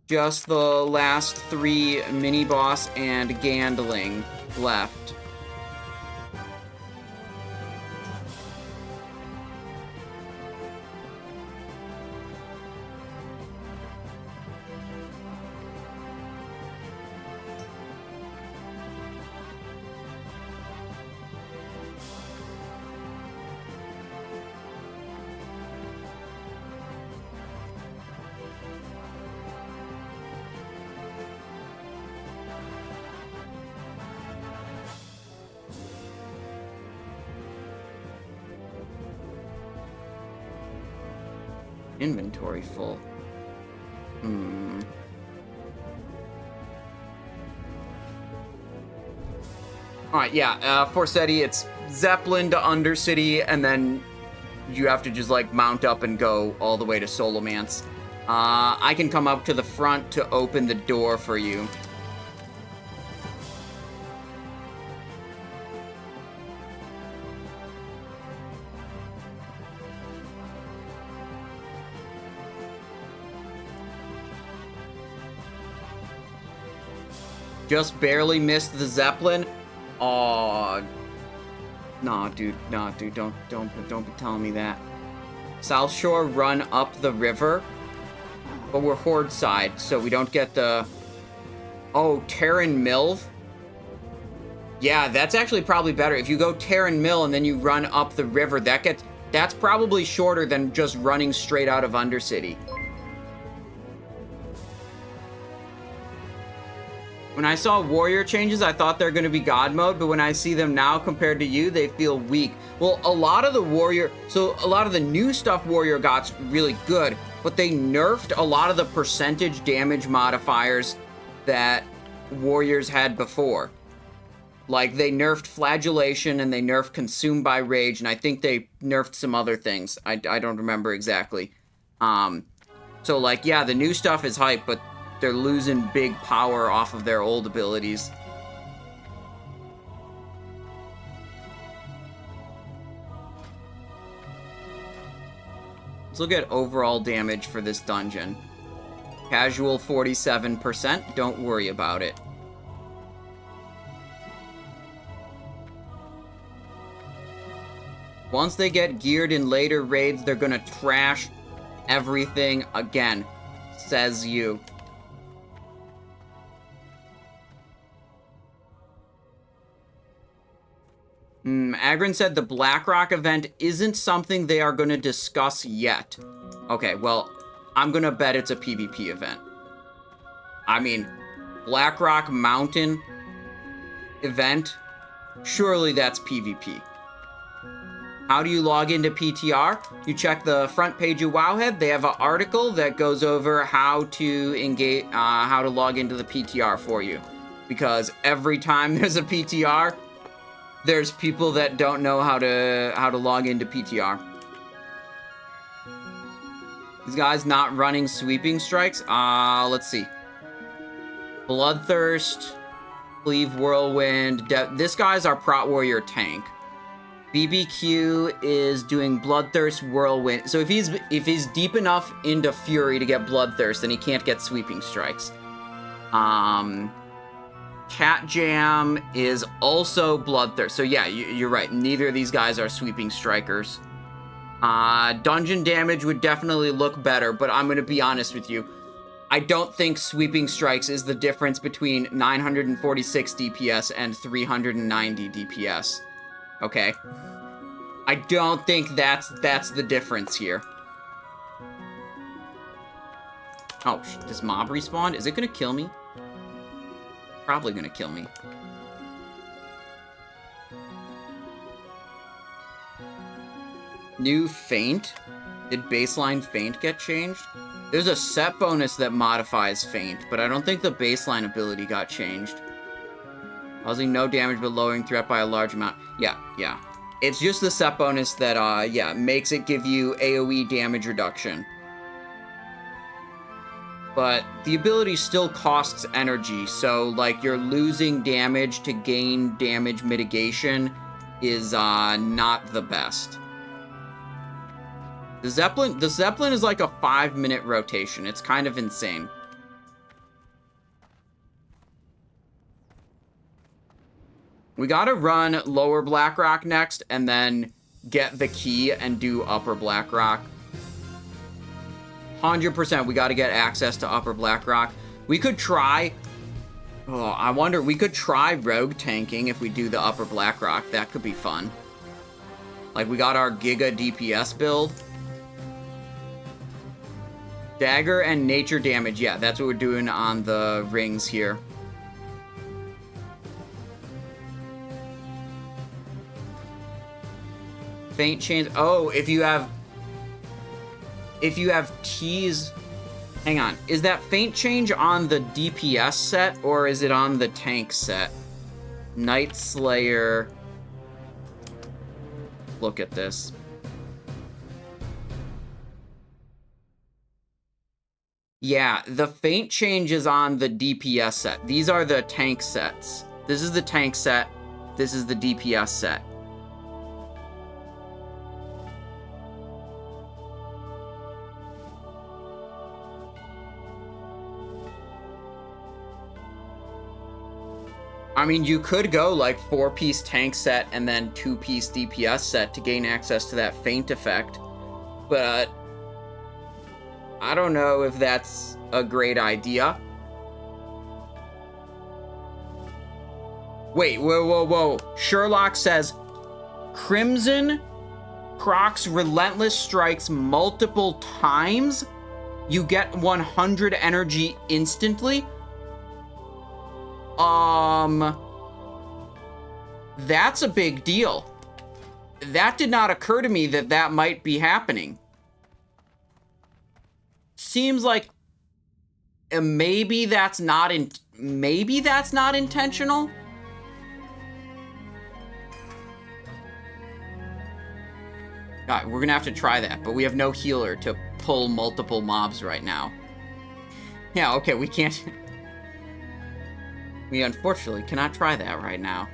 Just the last 3 mini-boss and Gandling left. Inventory full. Alright, yeah, Forsetti, it's Zeppelin to Undercity, and then you have to just, like, mount up and go all the way to Solomance. I can come up to the front to open the door for you. Just barely missed the Zeppelin. Aw. Nah, dude, don't be telling me that. South Shore run up the river. But we're Horde side, so we don't get the... Oh, Terran Milv? Yeah, that's actually probably better. If you go Terran Mill and then you run up the river, that's probably shorter than just running straight out of Undercity. When I saw warrior changes, I thought they're going to be God mode, but when I see them now compared to you, they feel weak. Well, a lot of the new stuff warrior got's really good, but they nerfed a lot of the percentage damage modifiers that warriors had before. Like, they nerfed flagellation and they nerfed consumed by rage, and I think they nerfed some other things. I don't remember exactly. So, like, yeah, the new stuff is hype, but they're losing big power off of their old abilities. Let's look at overall damage for this dungeon. Casual 47%, don't worry about it. Once they get geared in later raids, they're gonna trash everything again, says you. Agrin said the Blackrock event isn't something they are going to discuss yet. Okay, well, I'm going to bet it's a PvP event. I mean, Blackrock Mountain event, surely that's PvP. How do you log into PTR? You check the front page of Wowhead. They have an article that goes over how to engage, how to log into the PTR for you. Because every time there's a PTR, there's people that don't know how to log into PTR. These guys not running sweeping strikes? Let's see. Bloodthirst, Cleave Whirlwind. This guy's our Prot Warrior tank. BBQ is doing Bloodthirst, Whirlwind. So if he's deep enough into Fury to get Bloodthirst, then he can't get sweeping strikes. Cat Jam is also Bloodthirst. So yeah, you're right. Neither of these guys are sweeping strikers. Dungeon damage would definitely look better, but I'm going to be honest with you. I don't think sweeping strikes is the difference between 946 DPS and 390 DPS. Okay? I don't think that's the difference here. Oh, this mob respawned? Is it gonna kill me? Probably gonna kill me. New feint? Did baseline feint get changed? There's a set bonus that modifies feint, but I don't think the baseline ability got changed. Causing no damage but lowering threat by a large amount. Yeah. It's just the set bonus that, yeah, makes it give you AoE damage reduction. But the ability still costs energy, so, like, you're losing damage to gain damage mitigation is, not the best. The Zeppelin is like a 5-minute rotation. It's kind of insane. We gotta run Lower Blackrock next, and then get the key and do Upper Blackrock. 100%, we gotta get access to Upper Blackrock. We could try... Oh, I wonder, we could try rogue tanking if we do the Upper Blackrock. That could be fun. Like, we got our Giga DPS build. Dagger and nature damage. Yeah, that's what we're doing on the rings here. Feint change. Oh, if you have keys. Hang on. Is that feint change on the DPS set or is it on the tank set? Night Slayer. Look at this. Yeah, the feint change is on the DPS set. These are the tank sets. This is the tank set. This is the DPS set. I mean, you could go like 4-piece tank set and then 2-piece DPS set to gain access to that feint effect, but I don't know if that's a great idea. Wait, whoa. Sherlock says, Crimson procs relentless strikes multiple times? You get 100 energy instantly? That's a big deal. That did not occur to me that might be happening. Seems like maybe that's not intentional. God, we're gonna have to try that, but we have no healer to pull multiple mobs right now. Yeah, okay, we can't. We unfortunately cannot try that right now.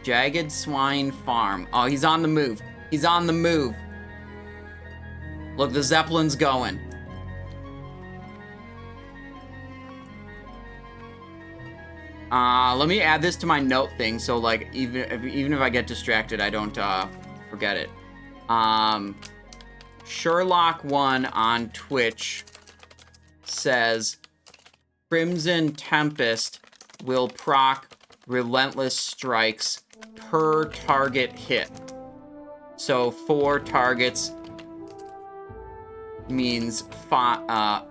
Jagged Swine Farm. Oh, he's on the move. He's on the move. Look, the Zeppelin's going. Let me add this to my note thing, so like even if I get distracted, I don't forget it. Sherlock1 on Twitch says Crimson Tempest will proc relentless strikes per target hit. So 4 targets means plus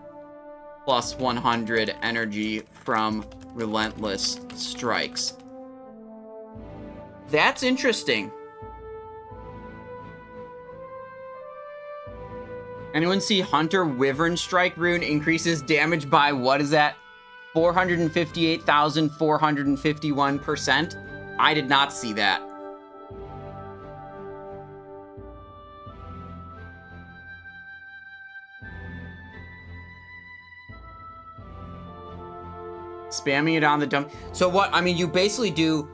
100 energy from relentless strikes. That's interesting. Anyone see Hunter Wyvern Strike rune increases damage by, what is that? 458,451%? I did not see that. Spamming it on the dump. So what, I mean, you basically do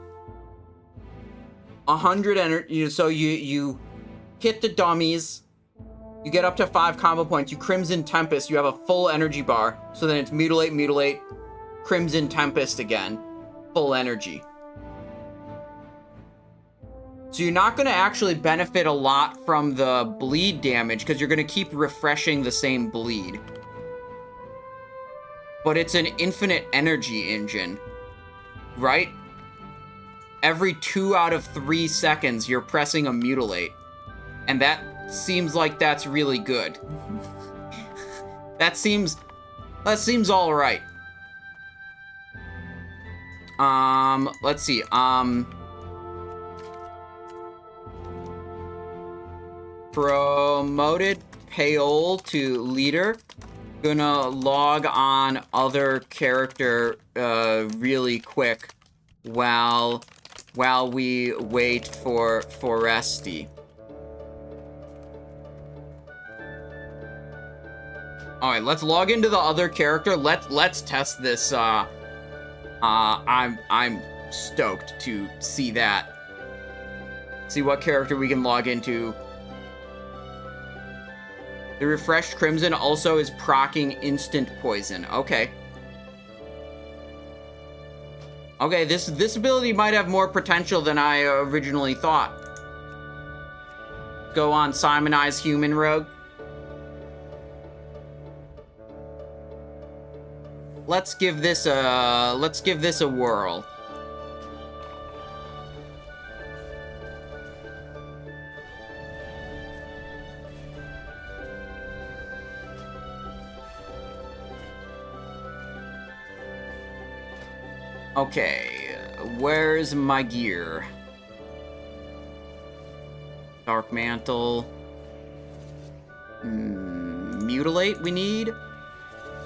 100 energy, so you hit the dummies, you get up to 5 combo points, you Crimson Tempest, you have a full energy bar, so then it's mutilate, Crimson Tempest again, full energy. So you're not going to actually benefit a lot from the bleed damage, because you're going to keep refreshing the same bleed. But it's an infinite energy engine, right? every 2 out of 3 seconds, you're pressing a mutilate. And that seems like that's really good. That seems all right. Let's see. Promoted Paol to leader. Gonna log on other character really quick while we wait for Foresti. All right, let's log into the other character. Let's test this. I'm stoked to see that. See what character we can log into. The refreshed Crimson also is proccing instant poison. Okay. Okay, this ability might have more potential than I originally thought. Go on Simonize Human Rogue. Let's give this a whirl. Okay, where's my gear? Dark Mantle. Mutilate we need.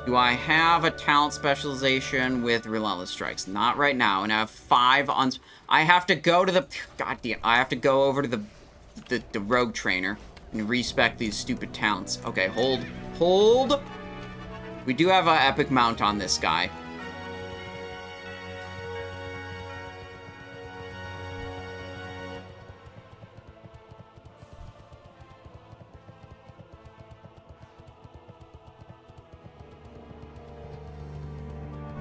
Do I have a talent specialization with Relentless Strikes? Not right now, and I have 5 on... I have to go to the... Goddamn, I have to go over to the rogue trainer and respec these stupid talents. Okay, hold. We do have an epic mount on this guy.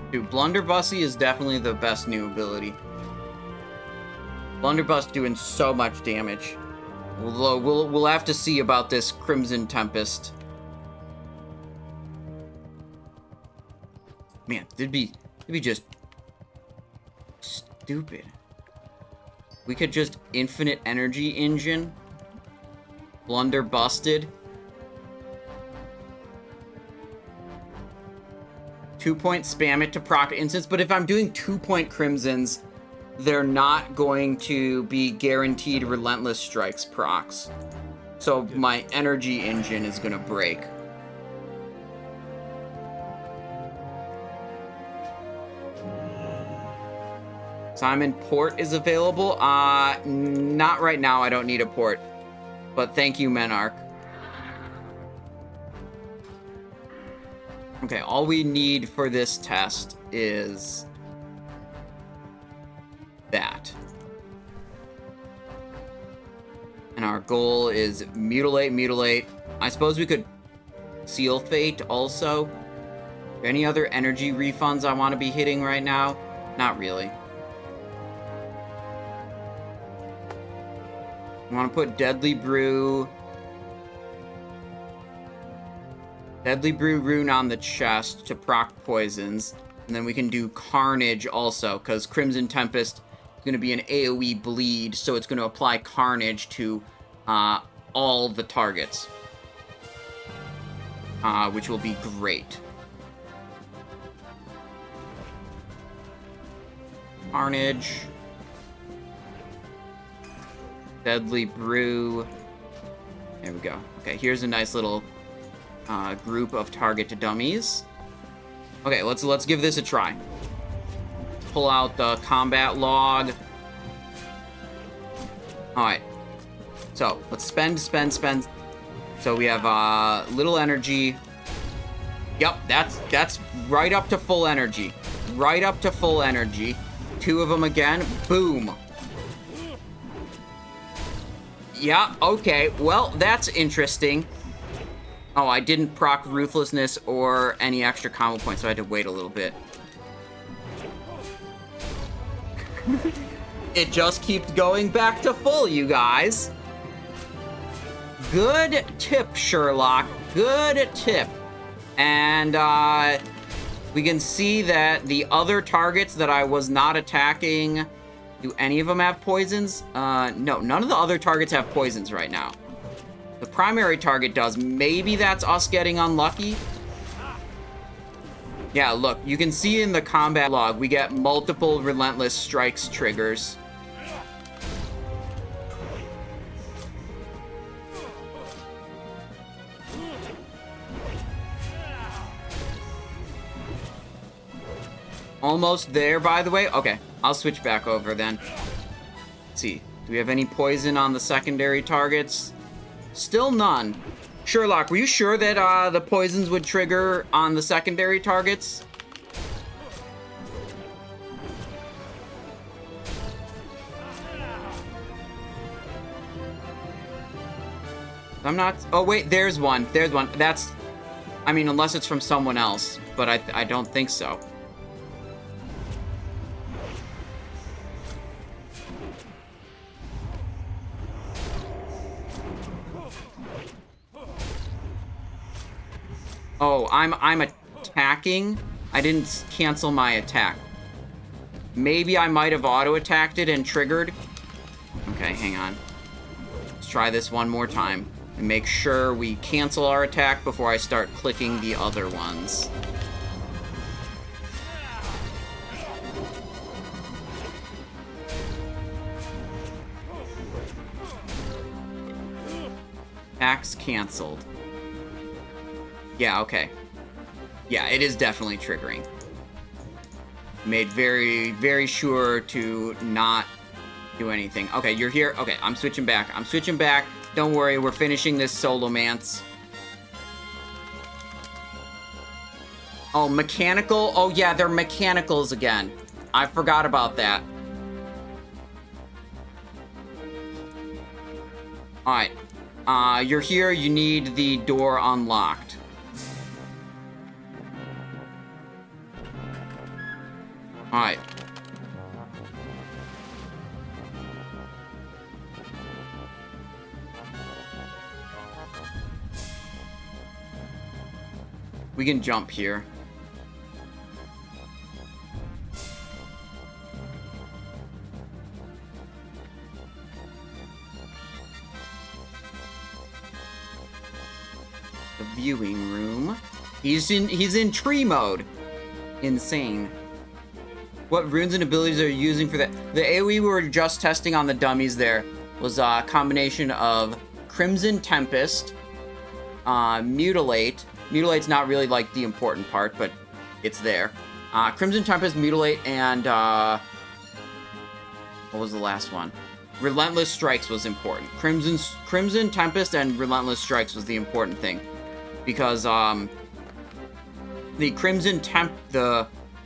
Dude, Blunderbussy is definitely the best new ability. Blunderbuss doing so much damage. We'll have to see about this Crimson Tempest. Man, it'd be just stupid. We could just infinite energy engine. Blunder busted. 2-point spam it to proc instance, but if I'm doing 2-point Crimsons, they're not going to be guaranteed Relentless Strikes procs. So my energy engine is gonna break. Simon, port is available. Not right now, I don't need a port. But thank you, Menarch. Okay, all we need for this test is that. And our goal is mutilate. I suppose we could seal fate also. Are there any other energy refunds I want to be hitting right now? Not really. I want to put Deadly Brew Rune on the chest to proc poisons. And then we can do Carnage also, because Crimson Tempest is going to be an AoE bleed, so it's going to apply Carnage to all the targets. Which will be great. Carnage. Deadly Brew. There we go. Okay, here's a nice little group of target to dummies. Okay, let's give this a try. Pull out the combat log. Alright. So, let's spend. So we have little energy. Yep, that's right up to full energy. Right up to full energy. 2 of them again. Boom. Yeah, okay. Well, that's interesting. Oh, I didn't proc Ruthlessness or any extra combo points, so I had to wait a little bit. It just keeps going back to full, you guys. Good tip, Sherlock. Good tip. And, we can see that the other targets that I was not attacking Do any of them have poisons? No, none of the other targets have poisons right now. The primary target does. Maybe that's us getting unlucky. Yeah, look, you can see in the combat log, we get multiple relentless strikes triggers. Almost there, by the way. Okay, I'll switch back over then. Let's see. Do we have any poison on the secondary targets? Still none. Sherlock, were you sure that the poisons would trigger on the secondary targets? I'm not... Oh, wait, there's one. There's one. That's... I mean, unless it's from someone else, but I don't think so. Oh, I'm attacking. I didn't cancel my attack. Maybe I might have auto-attacked it and triggered. Okay, hang on. Let's try this one more time. And make sure we cancel our attack before I start clicking the other ones. Attacks canceled. Yeah, okay. Yeah, it is definitely triggering. Made very, very sure to not do anything. Okay, you're here. Okay, I'm switching back. I'm switching back. Don't worry, we're finishing this Solomance. Oh, mechanical? Oh, yeah, they're mechanicals again. I forgot about that. Alright. You're here. You need the door unlocked. Alright. We can jump here. The viewing room. He's in tree mode. Insane. What runes and abilities are you using for that? The AoE we were just testing on the dummies there was a combination of Crimson Tempest, Mutilate. Mutilate's not really like the important part, but it's there. Crimson Tempest, Mutilate, and what was the last one? Relentless Strikes was important. Crimson Tempest and Relentless Strikes was the important thing, because the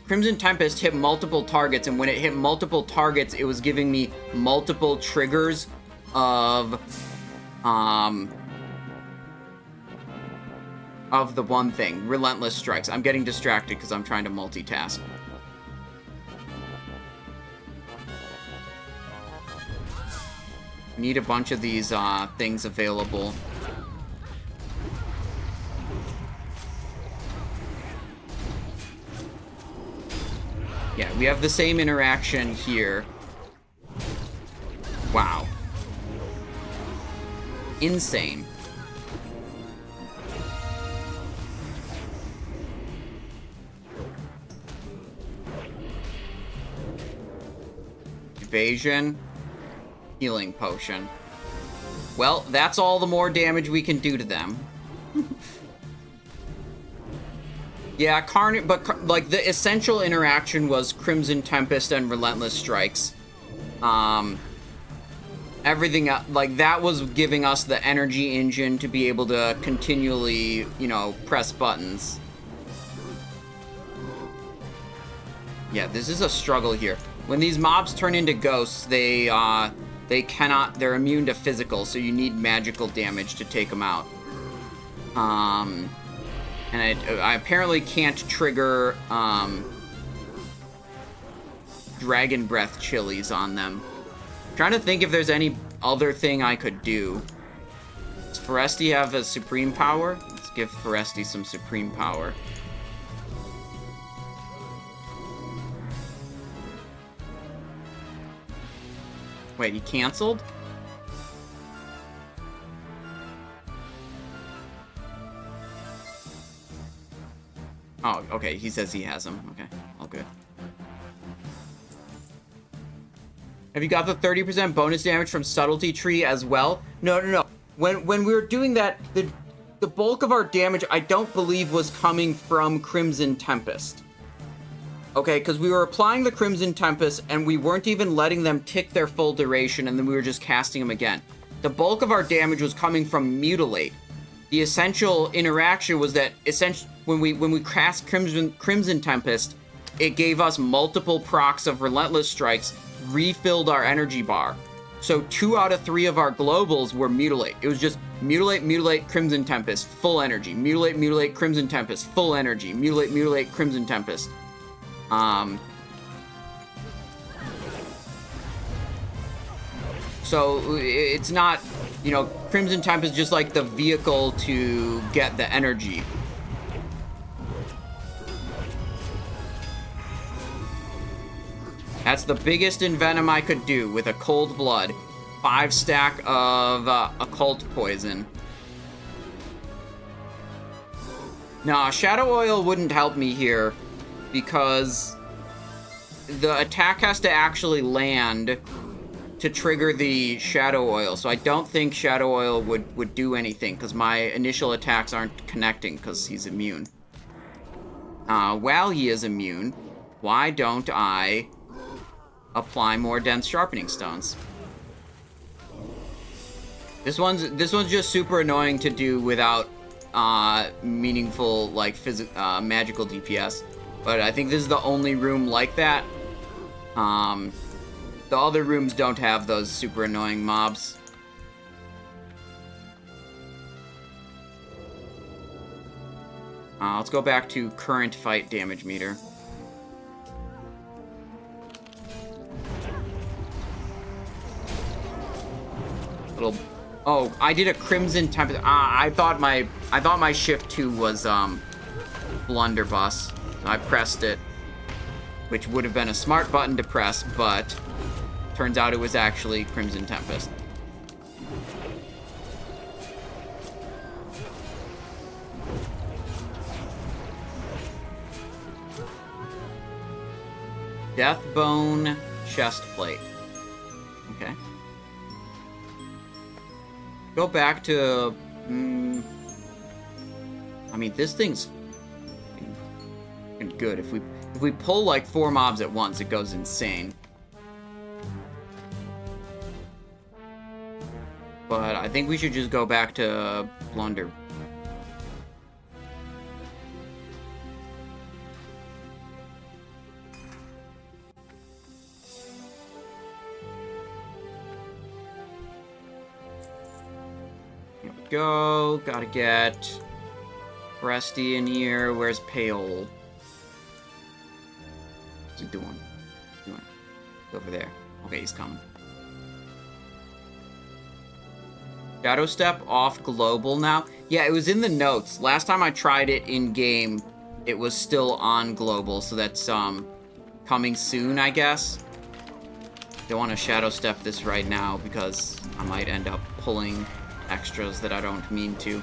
Crimson Tempest hit multiple targets, and when it hit multiple targets, it was giving me multiple triggers of the one thing, Relentless Strikes. I'm getting distracted because I'm trying to multitask. Need a bunch of these things available. Yeah, we have the same interaction here. Wow. Insane. Evasion. Healing potion. Well, that's all the more damage we can do to them. Yeah, but like the essential interaction was Crimson Tempest and Relentless Strikes. Everything like that was giving us the energy engine to be able to continually, you know, press buttons. Yeah, this is a struggle here. When these mobs turn into ghosts, they cannot, they're immune to physical, so you need magical damage to take them out. And I apparently can't trigger, Dragon Breath chilies on them. I'm trying to think if there's any other thing I could do. Does Foresti have a supreme power? Let's give Foresti some supreme power. Wait, he canceled? Oh, okay. He says he has them. Okay, all good. Have you got the 30% bonus damage from Subtlety Tree as well? No. When we were doing that, the bulk of our damage, I don't believe, was coming from Crimson Tempest. Okay, because we were applying the Crimson Tempest, and we weren't even letting them tick their full duration, and then we were just casting them again. The bulk of our damage was coming from Mutilate. The essential interaction was that when we cast Crimson Tempest, it gave us multiple procs of Relentless Strikes, refilled our energy bar. So 2 out of 3 of our globals were Mutilate. It was just Mutilate, Crimson Tempest, full energy. Mutilate, Crimson Tempest, full energy. Mutilate, Crimson Tempest. So it's not, Crimson Tempest is just like the vehicle to get the energy. That's the biggest Envenom I could do with a Cold Blood. 5 stack of Occult Poison. Nah, Shadow Oil wouldn't help me here because the attack has to actually land to trigger the Shadow Oil. So I don't think Shadow Oil would do anything because my initial attacks aren't connecting because he's immune. While he is immune, why don't I apply more Dense Sharpening Stones? This one's just super annoying to do without meaningful magical DPS. But I think this is the only room like that. The other rooms don't have those super annoying mobs. Let's go back to current fight damage meter. Oh, I did a Crimson Tempest. I thought my shift 2 was Blunderbuss. I pressed it, which would have been a smart button to press, but turns out it was actually Crimson Tempest. Deathbone Chestplate. Okay. Go back to... I mean, this thing's good. If we pull like 4 mobs at once, it goes insane. But I think we should just go back to Blunder. Here we go. Gotta get Resty in here. Where's Pale? What's he doing? He's over there. Okay, he's coming. Shadow Step off global now? Yeah, it was in the notes. Last time I tried it in game, it was still on global, so that's coming soon, I guess. Don't want to Shadow Step this right now because I might end up pulling extras that I don't mean to.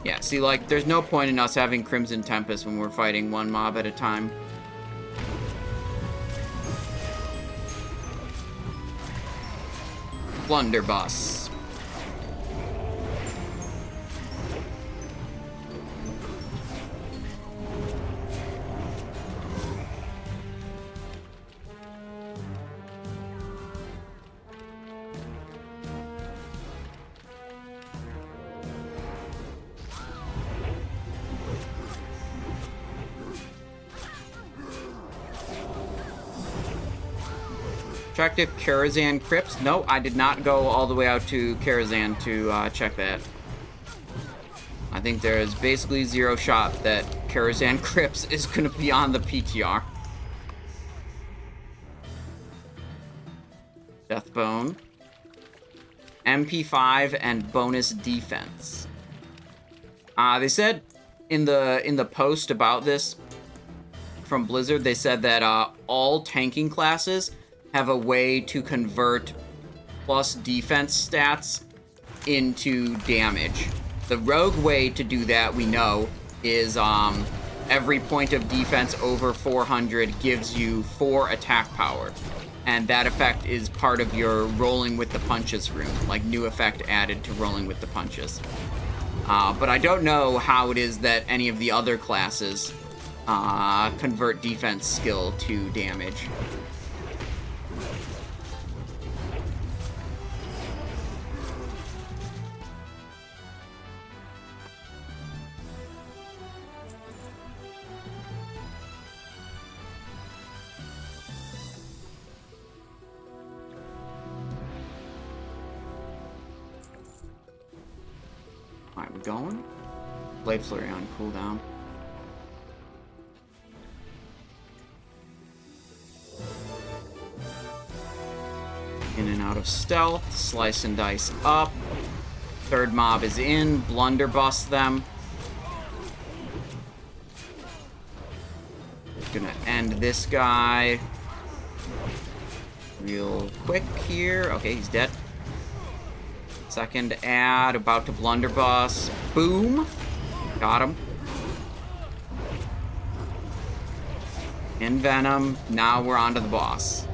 Yeah, see, like, there's no point in us having Crimson Tempest when we're fighting 1 mob at a time. Blunderbuss. Checked if Karazhan crypts. No, I did not go all the way out to Karazhan to check that. I think there is basically 0 shot that Karazhan crypts is going to be on the PTR. Deathbone. MP5, and bonus defense. They said in the post about this from Blizzard, they said that all tanking classes have a way to convert plus defense stats into damage. The rogue way to do that, we know, is every point of defense over 400 gives you 4 attack power. And that effect is part of your Rolling with the Punches rune, like new effect added to Rolling with the Punches. But I don't know how it is that any of the other classes convert defense skill to damage. Alright, we're going. Blade Flurry on cooldown. In and out of stealth. Slice and dice up. Third mob is in. Blunderbuss them. Gonna end this guy real quick here. Okay, he's dead. Second ad, about to blunderbuss. Boom. Got him. Envenom. Now we're on to the boss.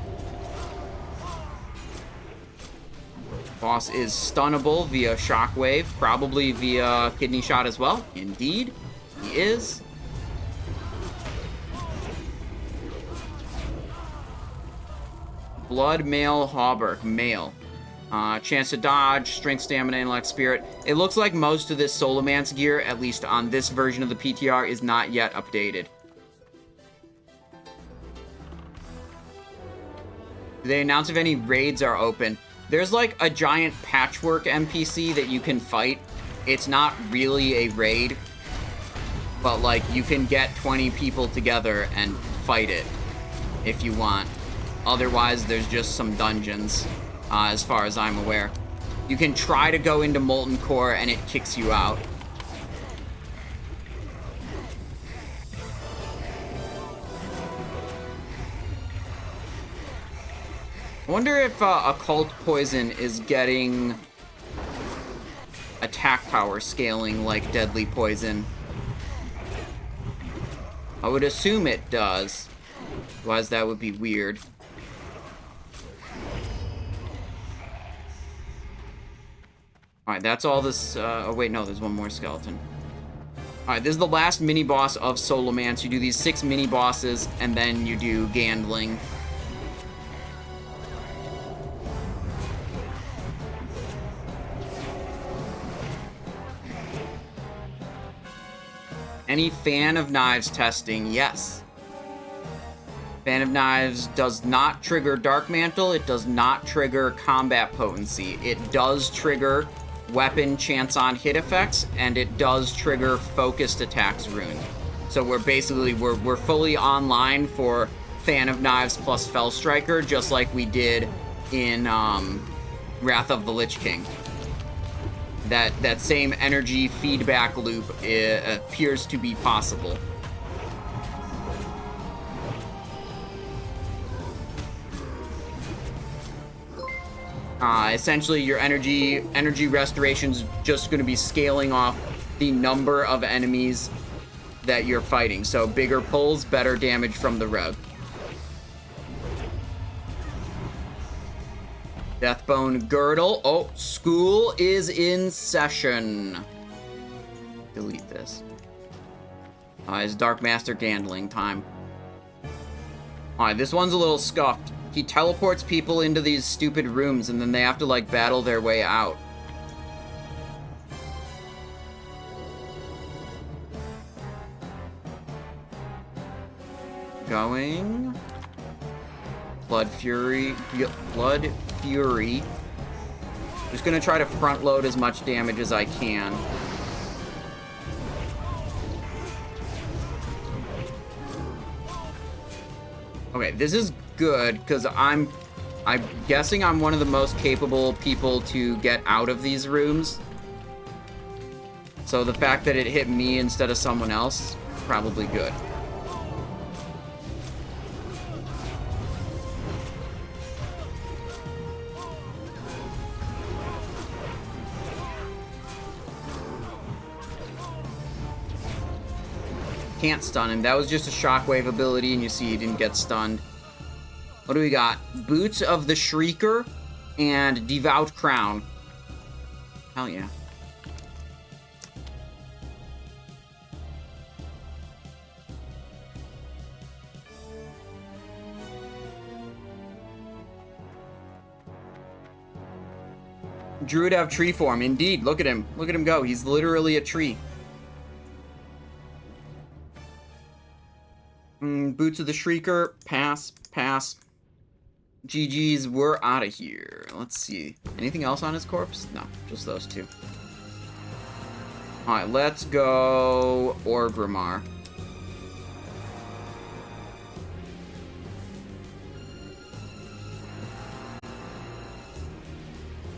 Boss is stunnable via shockwave, probably via kidney shot as well. Indeed, he is. Blood Mail Hauberk. Mail. Chance to dodge, strength, stamina, intellect, spirit. It looks like most of this Solomance gear, at least on this version of the PTR, is not yet updated. Do they announce if any raids are open? There's like a giant patchwork NPC that you can fight. It's not really a raid, but like you can get 20 people together and fight it if you want. Otherwise, there's just some dungeons. As far as I'm aware. You can try to go into Molten Core and it kicks you out. I wonder if Occult Poison is getting attack power scaling like Deadly Poison. I would assume it does. Otherwise, that would be weird. Alright, that's all this... oh, wait, no, there's one more skeleton. Alright, this is the last mini-boss of Solomance. You do these 6 mini-bosses, and then you do Gandling. Any fan of knives testing? Yes. Fan of Knives does not trigger Dark Mantle. It does not trigger Combat Potency. It does trigger weapon chance on hit effects, and it does trigger focused attacks rune. So we're basically we're fully online for Fan of Knives plus Fell Striker, just like we did in Wrath of the Lich King. That same energy feedback loop appears to be possible. Essentially, your energy restoration's just going to be scaling off the number of enemies that you're fighting. So bigger pulls, better damage from the rogue. Deathbone Girdle. Oh, school is in session. Delete this. It's Dark Master Gandling time. Alright, this one's a little scuffed. He teleports people into these stupid rooms, and then they have to, like, battle their way out. Going. Blood Fury. Just gonna try to front load as much damage as I can. Okay, this is good, because I'm I'm guessing I'm one of the most capable people to get out of these rooms. So the fact that it hit me instead of someone else, probably good. Can't stun him. That was just a shockwave ability, and you see he didn't get stunned. What do we got? Boots of the Shrieker and Devout Crown. Hell yeah. Druid have tree form. Indeed. Look at him. Look at him go. He's literally a tree. Boots of the Shrieker. Pass. Pass. GG's. We're out of here. Let's see. Anything else on his corpse? No. Just those two. Alright, let's go Orgrimmar.